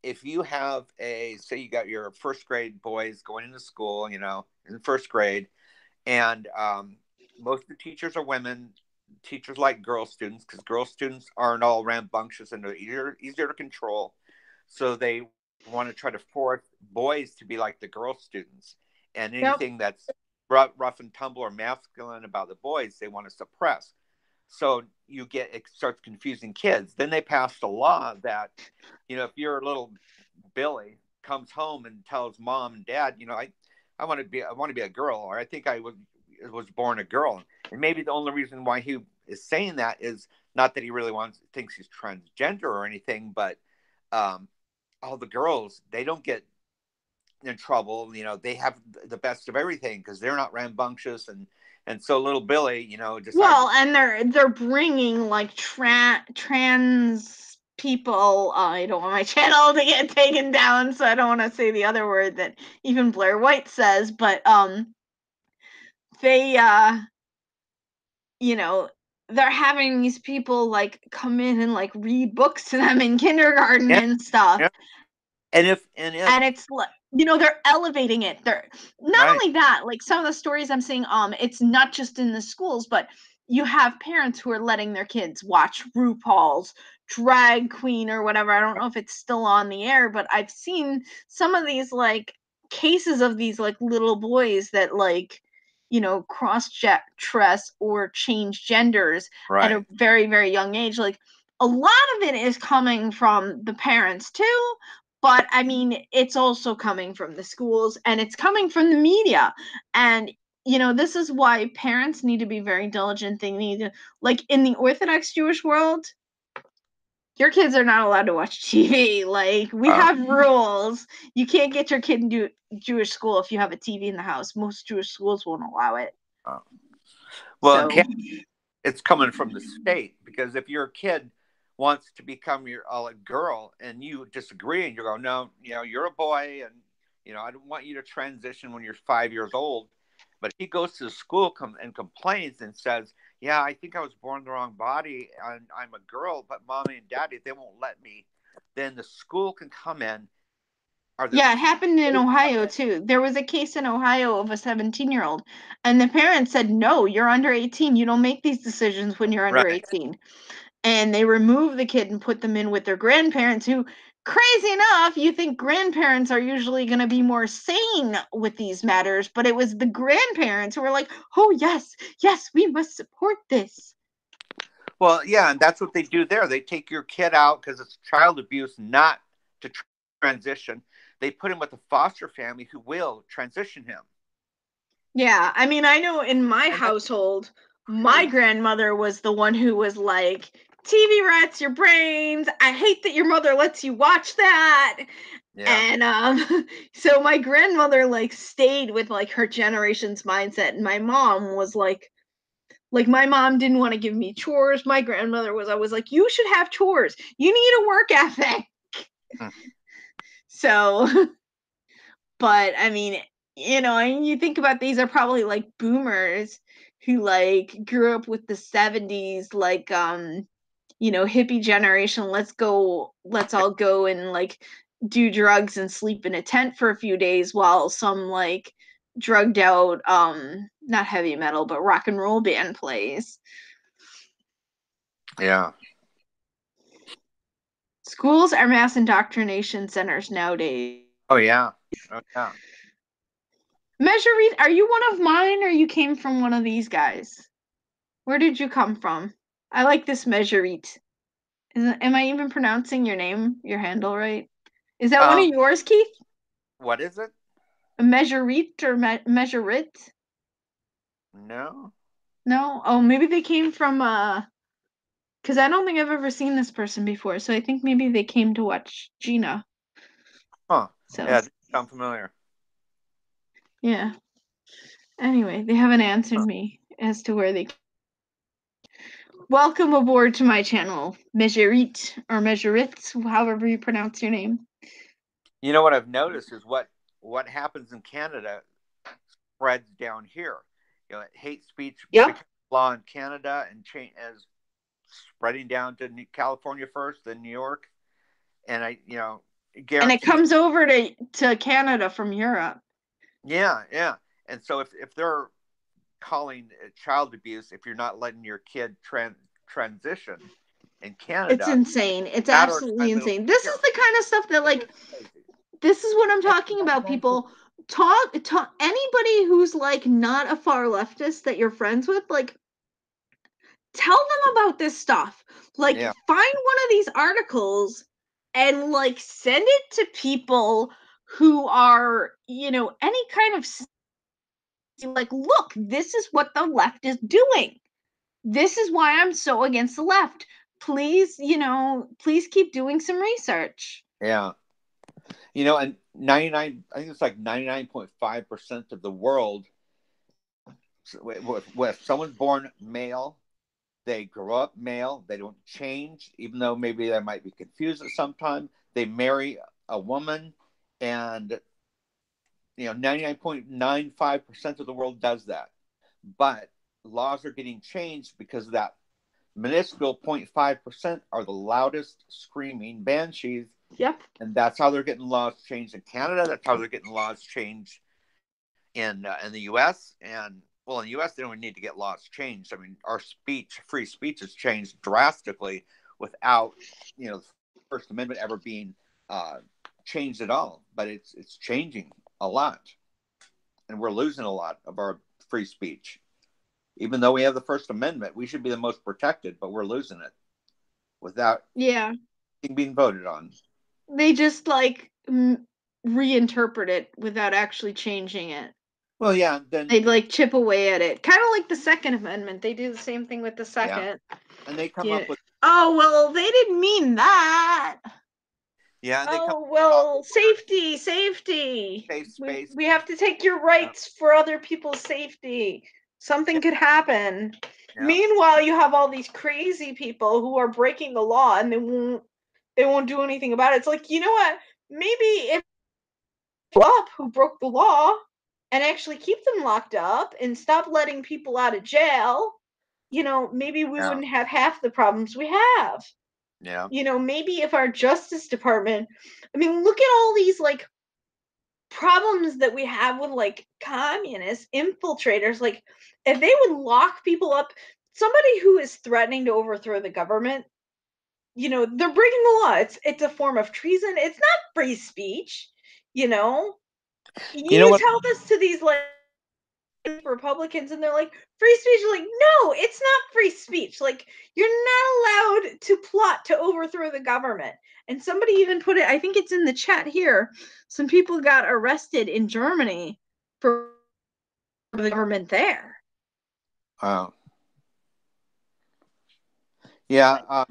if you have say you got your first grade boys going into school, you know, in first grade, and most of the teachers are women. Teachers like girl students because girl students aren't all rambunctious and they're easier to control. So they want to try to force boys to be like the girl students, and anything that's rough and tumble or masculine about the boys, they want to suppress. So it starts confusing kids. Then they passed a law that, you know, if your little Billy comes home and tells mom and dad, you know, I want to be a girl, or I think I was born a girl, and maybe the only reason why he is saying that is not that he really thinks he's transgender or anything, but all the girls, they don't get in trouble, you know, they have the best of everything because they're not rambunctious, and so little Billy, you know, decides, well, and they're bringing like trans people. I don't want my channel to get taken down, so I don't want to say the other word that even Blair White says, but they you know, they're having these people like come in and like read books to them in kindergarten and stuff. Yeah. And it's like, they're elevating it. They're not only that, like some of the stories I'm seeing, it's not just in the schools, but you have parents who are letting their kids watch RuPaul's Drag Queen or whatever. I don't know if it's still on the air, but I've seen some of these like cases of these like little boys that like cross dress or change genders at a very, very young age. Like a lot of it is coming from the parents too, but I mean it's also coming from the schools and it's coming from the media. And this is why parents need to be very diligent. They need to, like in the Orthodox Jewish world, your kids are not allowed to watch TV. Like we have rules. You can't get your kid into Jewish school if you have a TV in the house. Most Jewish schools won't allow it. Well, it's coming from the state, because if your kid wants to become a girl and you disagree and you go, no, you're a boy, and I don't want you to transition when you're 5 years old. But he goes to the school and complains and says, yeah, I think I was born in the wrong body and I'm a girl, but mommy and daddy, they won't let me. Then the school can come in. It happened in Ohio too. There was a case in Ohio of a 17-year-old, and the parents said, no, you're under 18. You don't make these decisions when you're under 18. And they removed the kid and put them in with their grandparents, who, crazy enough, you think grandparents are usually going to be more sane with these matters, but it was the grandparents who were like, oh, yes, we must support this. Well, yeah, and that's what they do there. They take your kid out because it's child abuse not to transition. They put him with a foster family who will transition him. Yeah, I mean, I know in my household, my grandmother was the one who was like, TV rats your brains. I hate that your mother lets you watch that. Yeah. And so my grandmother like stayed with like her generation's mindset, and my mom was like my mom didn't want to give me chores. My grandmother was always like, you should have chores. You need a work ethic. So, but I mean, and you think about, these are probably like boomers who like grew up with the 70s, like hippie generation. Let's all go and like do drugs and sleep in a tent for a few days while some like drugged out not heavy metal but rock and roll band plays. Yeah. Schools are mass indoctrination centers nowadays. Oh yeah. Measure Reed, are you one of mine or you came from one of these guys? Where did you come from? I like this Measure Reed. Am I even pronouncing your handle right? Is that one of yours, Keith? What is it? A Measureit or Measurit? No. No? Oh, maybe they came from because I don't think I've ever seen this person before, so I think maybe they came to watch Gina. Huh. So. Yeah, it sounds familiar. Yeah. Anyway, they haven't answered me as to where they came. Welcome aboard to my channel, Measurit or Measurit, however you pronounce your name. You know what I've noticed is what happens in Canada spreads down here. Hate speech becomes law in Canada and as spreading down to California first, then New York, and I guarantee. And it comes over to Canada from Europe. Yeah, and so if they're calling it child abuse if you're not letting your kid transition in Canada, it's insane. It's absolutely insane. This is the kind of stuff that like. This is what I'm talking about, people. Talk anybody who's like not a far leftist that you're friends with, like tell them about this stuff. Like find one of these articles and like send it to people who are, any kind of like, look, this is what the left is doing. This is why I'm so against the left. Please, please keep doing some research. Yeah. And 99, I think it's like 99.5% of the world, if someone's born male, they grow up male, they don't change, even though maybe they might be confused at some time. They marry a woman, and 99.95% of the world does that. But laws are getting changed because of that minuscule 0.5% are the loudest screaming banshees. Yep. And that's how they're getting laws changed in Canada. That's how they're getting laws changed in the U.S. And well, in the U.S. they don't need to get laws changed. I mean, our free speech has changed drastically without the First Amendment ever being changed at all. But it's changing a lot, and we're losing a lot of our free speech. Even though we have the First Amendment, we should be the most protected, but we're losing it without being voted on. They just like reinterpret it without actually changing it. Well, yeah, then they'd like chip away at it, kind of like the Second Amendment. They do the same thing with the Second. Yeah. And they come up with, oh well, they didn't mean that. Yeah. And oh well, safety. Safe space. We have to take your rights for other people's safety. Something could happen. Yeah. Meanwhile, you have all these crazy people who are breaking the law, and they won't do anything about it. It's like, you know what? Maybe if up who broke the law and actually keep them locked up and stop letting people out of jail, maybe we wouldn't have half the problems we have. Yeah. Maybe if our Justice Department, I mean, look at all these like problems that we have with like communist infiltrators. Like, if they would lock people up, somebody who is threatening to overthrow the government, they're breaking the law. It's a form of treason. It's not free speech. You tell this to these like Republicans, and they're like, free speech. Like, no, it's not free speech. Like, you're not allowed to plot to overthrow the government. And somebody even put it, I think it's in the chat here, some people got arrested in Germany for the government there. Oh. Yeah.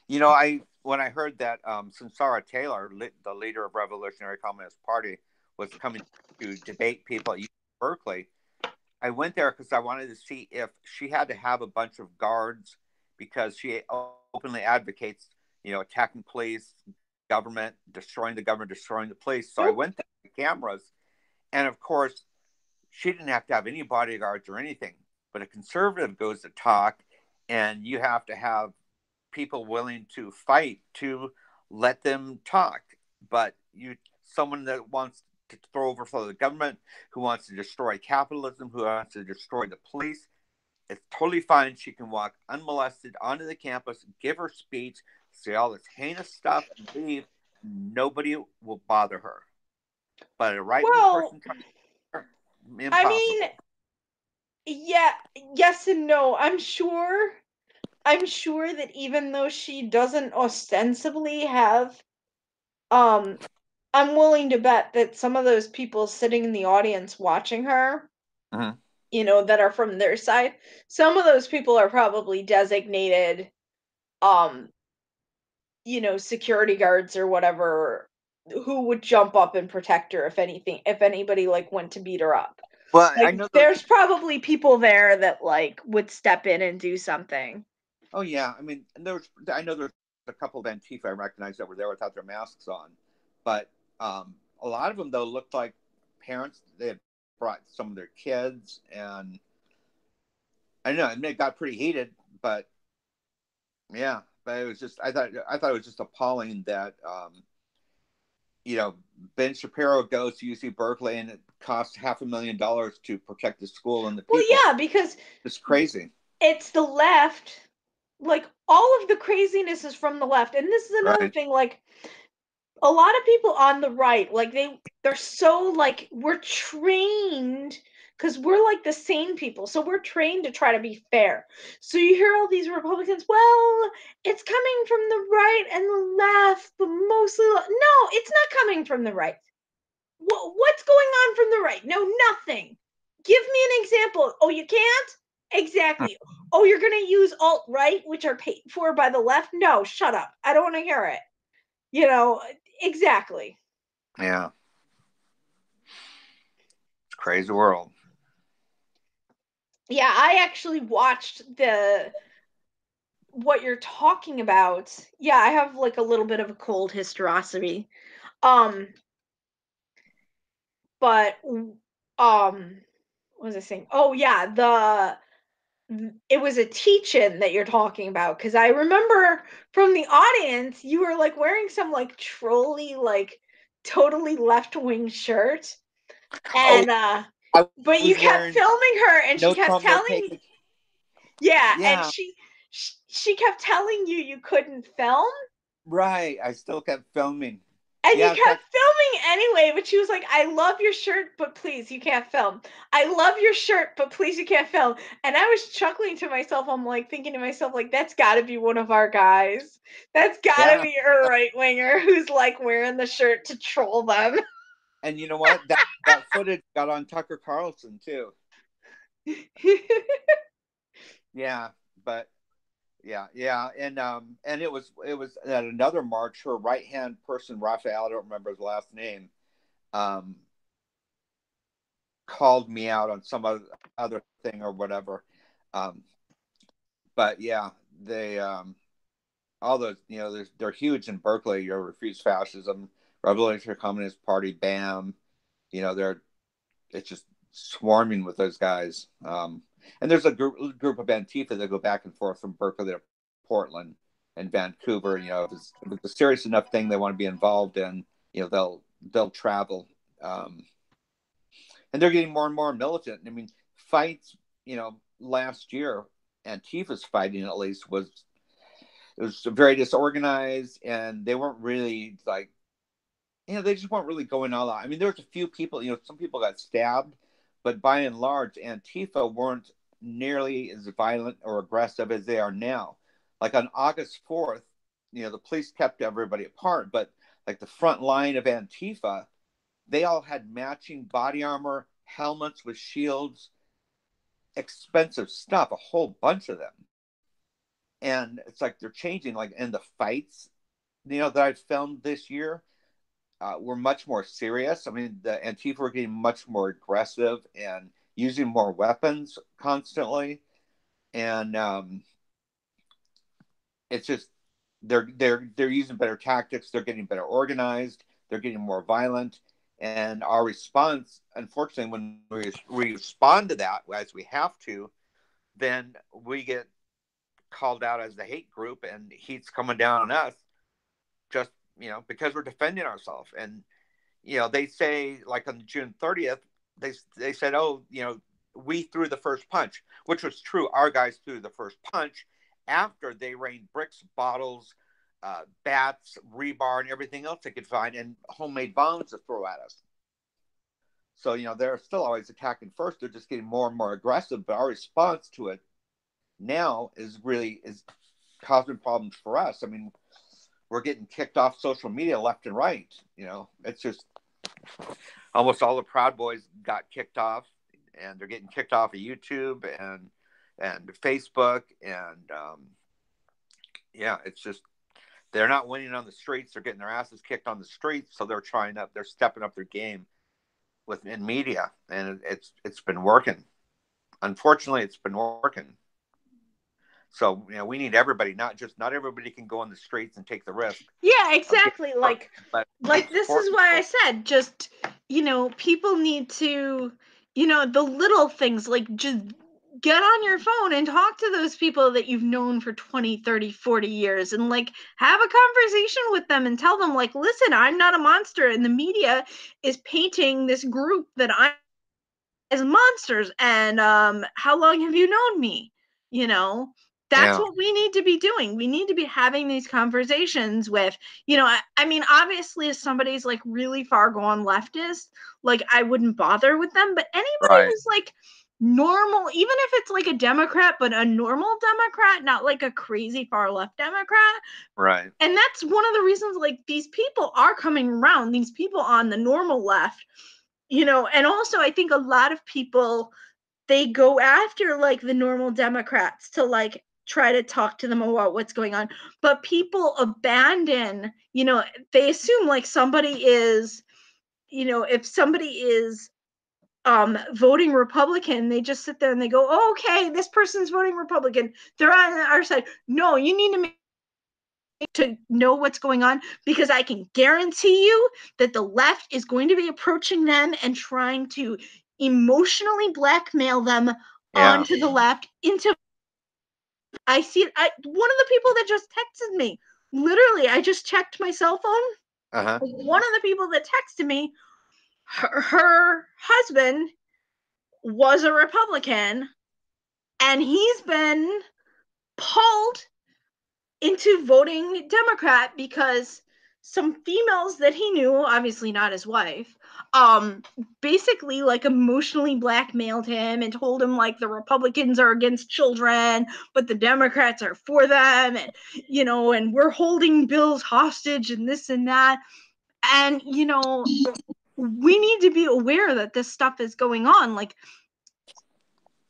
When I heard that Sunsara Taylor, the leader of Revolutionary Communist Party, was coming to debate people at Berkeley, I went there because I wanted to see if she had to have a bunch of guards, because she openly advocates, attacking police, government, destroying the police. So I went there with cameras, and of course, she didn't have to have any bodyguards or anything. But a conservative goes to talk, and you have to have people willing to fight to let them talk. But someone that wants to overthrow the government, who wants to destroy capitalism, who wants to destroy the police, it's totally fine. She can walk unmolested onto the campus, give her speech, say all this heinous stuff, and leave. Nobody will bother her. But a right-wing person, impossible. I mean, yes and no. I'm sure that even though she doesn't ostensibly have, I'm willing to bet that some of those people sitting in the audience watching her, that are from their side, some of those people are probably designated, security guards or whatever, who would jump up and protect her if anybody like went to beat her up. Well, like, I know there's probably people there that like would step in and do something. Oh yeah, I mean, I know there's a couple of Antifa I recognize that were there without their masks on, but a lot of them though looked like parents. They had brought some of their kids, and I don't know, I mean, it got pretty heated, but yeah, but it was just I thought it was just appalling that Ben Shapiro goes to UC Berkeley and it costs $500,000 to protect the school and the people. Well, yeah, because it's crazy. It's the left. Like, all of the craziness is from the left. And this is another thing, like, a lot of people on the right, like, they're so, like, we're trained, because we're, like, the sane people, so we're trained to try to be fair. So you hear all these Republicans, well, it's coming from the right and the left, but mostly, no, it's not coming from the right. What's going on from the right? No, nothing. Give me an example. Oh, you can't? Exactly. Oh, you're going to use alt-right, which are paid for by the left? No, shut up. I don't want to hear it. Exactly. Yeah. It's a crazy world. Yeah, I actually watched what you're talking about. Yeah, I have like a little bit of a cold hysterosity. But what was I saying? Oh yeah, it was a teach-in that you're talking about, because I remember from the audience you were like wearing some like trolley, like totally left-wing shirt, and but you kept filming her and she kept telling and she kept telling you couldn't film. Right, I still kept filming. And you kept filming anyway, but she was like, I love your shirt, but please, you can't film. I love your shirt, but please, you can't film. And I was chuckling to myself. I'm like, thinking to myself, like, that's got to be one of our guys. That's got to be a right-winger who's like wearing the shirt to troll them. And you know what? That footage got on Tucker Carlson, too. Yeah, but yeah, and it was at another march. Her right hand person, Raphael, I don't remember his last name, called me out on some other thing or whatever. But yeah, they all those, you know, they're huge in Berkeley. You Refuse Fascism, Revolutionary Communist Party, BAM. You know, it's just swarming with those guys. And there's a group of Antifa that go back and forth from Berkeley to Portland and Vancouver. You know, if it's a serious enough thing they want to be involved in, you know, they'll travel. And they're getting more and more militant. I mean, fights, you know, last year, Antifa's fighting at least was very disorganized, and they weren't really like, you know, they just weren't really going all out. I mean, there was a few people, you know, some people got stabbed, but by and large, Antifa weren't nearly as violent or aggressive as they are now. Like on August 4th, you know, the police kept everybody apart, but like the front line of Antifa, they all had matching body armor, helmets with shields, expensive stuff, a whole bunch of them. And it's like they're changing, like in the fights, you know, that I've filmed this year, were much more serious. I mean, the Antifa were getting much more aggressive and using more weapons constantly. And it's just they're using better tactics. They're getting better organized. They're getting more violent. And our response, unfortunately, when we respond to that, as we have to, then we get called out as the hate group, and heat's coming down on us just, you know, because we're defending ourselves. And, you know, they say, like on June 30th, they said, oh, you know, we threw the first punch, which was true. Our guys threw the first punch after they rained bricks, bottles, bats, rebar, and everything else they could find, and homemade bombs to throw at us. So, you know, they're still always attacking first. They're just getting more and more aggressive. But our response to it now is causing problems for us. I mean, we're getting kicked off social media left and right. You know, it's just almost all the Proud Boys got kicked off, and they're getting kicked off of YouTube and Facebook. And yeah, it's just, they're not winning on the streets. They're getting their asses kicked on the streets. So they're stepping up their game within media, and it's been working. Unfortunately, it's been working. So, you know, we need everybody, not everybody can go on the streets and take the risk. Yeah, exactly. Like this is why I said, just, you know, people need to, you know, the little things, like just get on your phone and talk to those people that you've known for 20, 30, 40 years and like have a conversation with them and tell them, like, listen, I'm not a monster, and the media is painting this group that I'm as monsters, and how long have you known me? You know, that's what we need to be doing. We need to be having these conversations with, you know, I mean, obviously, if somebody's like really far gone leftist, like I wouldn't bother with them, but anybody who's like normal, even if it's like a Democrat, but a normal Democrat, not like a crazy far left Democrat. Right. And that's one of the reasons, like, these people are coming around, these people on the normal left, you know. And also I think a lot of people, they go after like the normal Democrats to like try to talk to them about what's going on, but people abandon, you know, they assume like somebody is, you know, if somebody is voting Republican, they just sit there and they go, oh, okay, this person's voting Republican, they're on our side. No, you need to know what's going on, because I can guarantee you that the left is going to be approaching them and trying to emotionally blackmail them onto the left into I see one of the people that just texted me, literally, I just checked my cell phone. One of the people that texted me, her husband was a Republican, and he's been pulled into voting Democrat because some females that he knew, obviously not his wife, basically like emotionally blackmailed him and told him like the Republicans are against children, but the Democrats are for them, and and we're holding bills hostage and this and that. And we need to be aware that this stuff is going on. Like,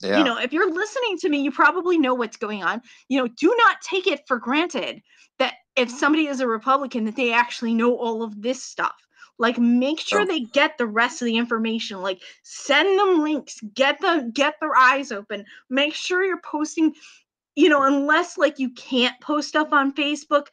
if you're listening to me, you probably know what's going on. Do not take it for granted that if somebody is a Republican, that they actually know all of this stuff. Like, make sure they get the rest of the information. Like, send them links, get their eyes open. Make sure you're posting, unless like you can't post stuff on Facebook,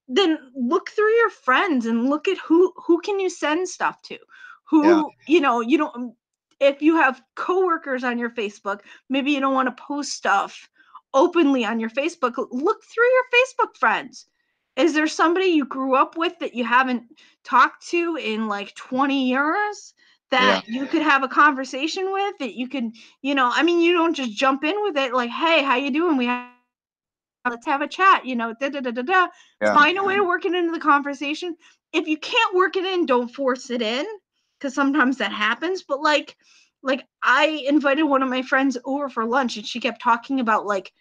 then look through your friends and look at who can you send stuff to. Who, you don't, if you have coworkers on your Facebook, maybe you don't want to post stuff openly on your Facebook. Look through your Facebook friends. Is there somebody you grew up with that you haven't talked to in like 20 years that you could have a conversation with, that you could, you don't just jump in with it like, hey, how you doing? Let's have a chat, Find a way to work it into the conversation. If you can't work it in, don't force it in, because sometimes that happens. But like I invited one of my friends over for lunch, and she kept talking about like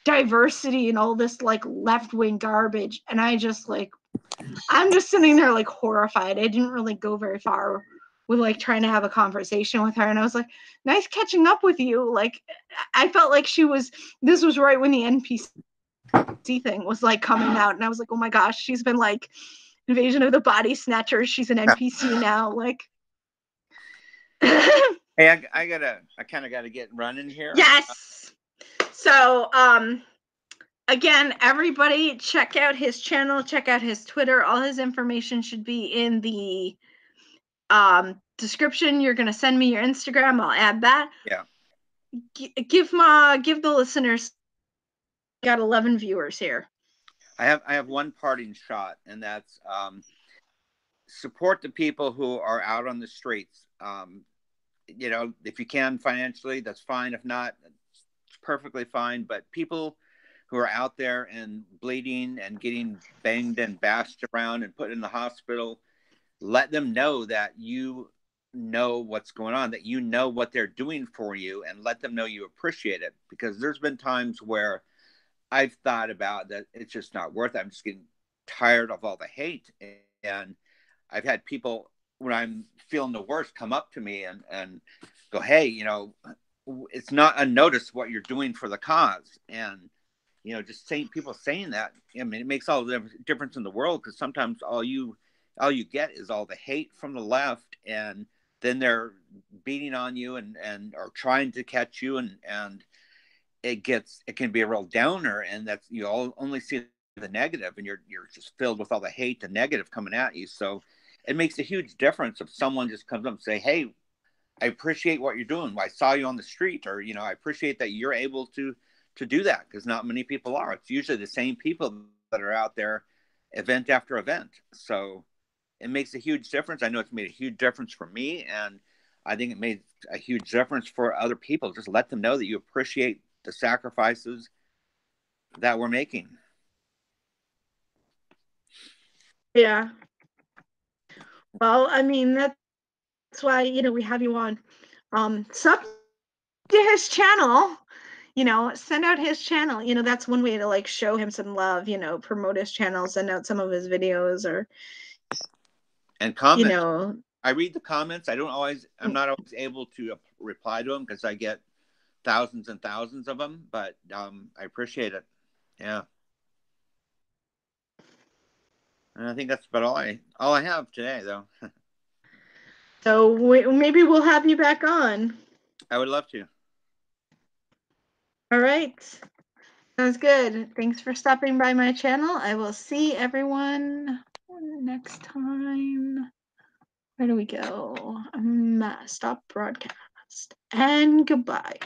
diversity and all this like left-wing garbage, and I'm just sitting there like horrified. I didn't really go very far with like trying to have a conversation with her, and I was like, nice catching up with you. Like, I felt like this was right when the NPC thing was like coming out, and I was like, oh my gosh, she's been like Invasion of the Body Snatchers, she's an NPC now. Like, hey, I kind of gotta get running here. Yes. So again, everybody check out his channel, check out his Twitter. All his information should be in the description. You're gonna send me your Instagram, I'll add that. Give the listeners, got 11 viewers here. I have one parting shot, and that's support the people who are out on the streets. If you can financially, that's fine. If not, it's perfectly fine. But people who are out there and bleeding and getting banged and bashed around and put in the hospital, let them know that you know what's going on, that you know what they're doing for you, and let them know you appreciate it. Because there's been times where I've thought about that it's just not worth it. I'm just getting tired of all the hate. And I've had people, when I'm feeling the worst, come up to me and go, hey, it's not unnoticed what you're doing for the cause. And, just people saying that, I mean, it makes all the difference in the world, because sometimes all you get is all the hate from the left, and then they're beating on you and are trying to catch you, and it can be a real downer, and that's, you only see the negative, and you're just filled with all the hate and negative coming at you. So it makes a huge difference if someone just comes up and say, hey, I appreciate what you're doing. I saw you on the street, or I appreciate that you're able to do that, because not many people are. It's usually the same people that are out there event after event. So it makes a huge difference. I know it's made a huge difference for me, and I think it made a huge difference for other people. Just let them know that you appreciate the sacrifices that we're making. Yeah. Well, I mean, that's why, we have you on. Sub to his channel, send out his channel. That's one way to like show him some love, promote his channel, send out some of his videos, or and comment. I read the comments. I'm not always able to reply to them, because I get thousands and thousands of them, but I appreciate it. Yeah. And I think that's about all I have today, though. So maybe we'll have you back on. I would love to. All right. Sounds good. Thanks for stopping by my channel. I will see everyone next time. Where do we go? Stop broadcast. And goodbye.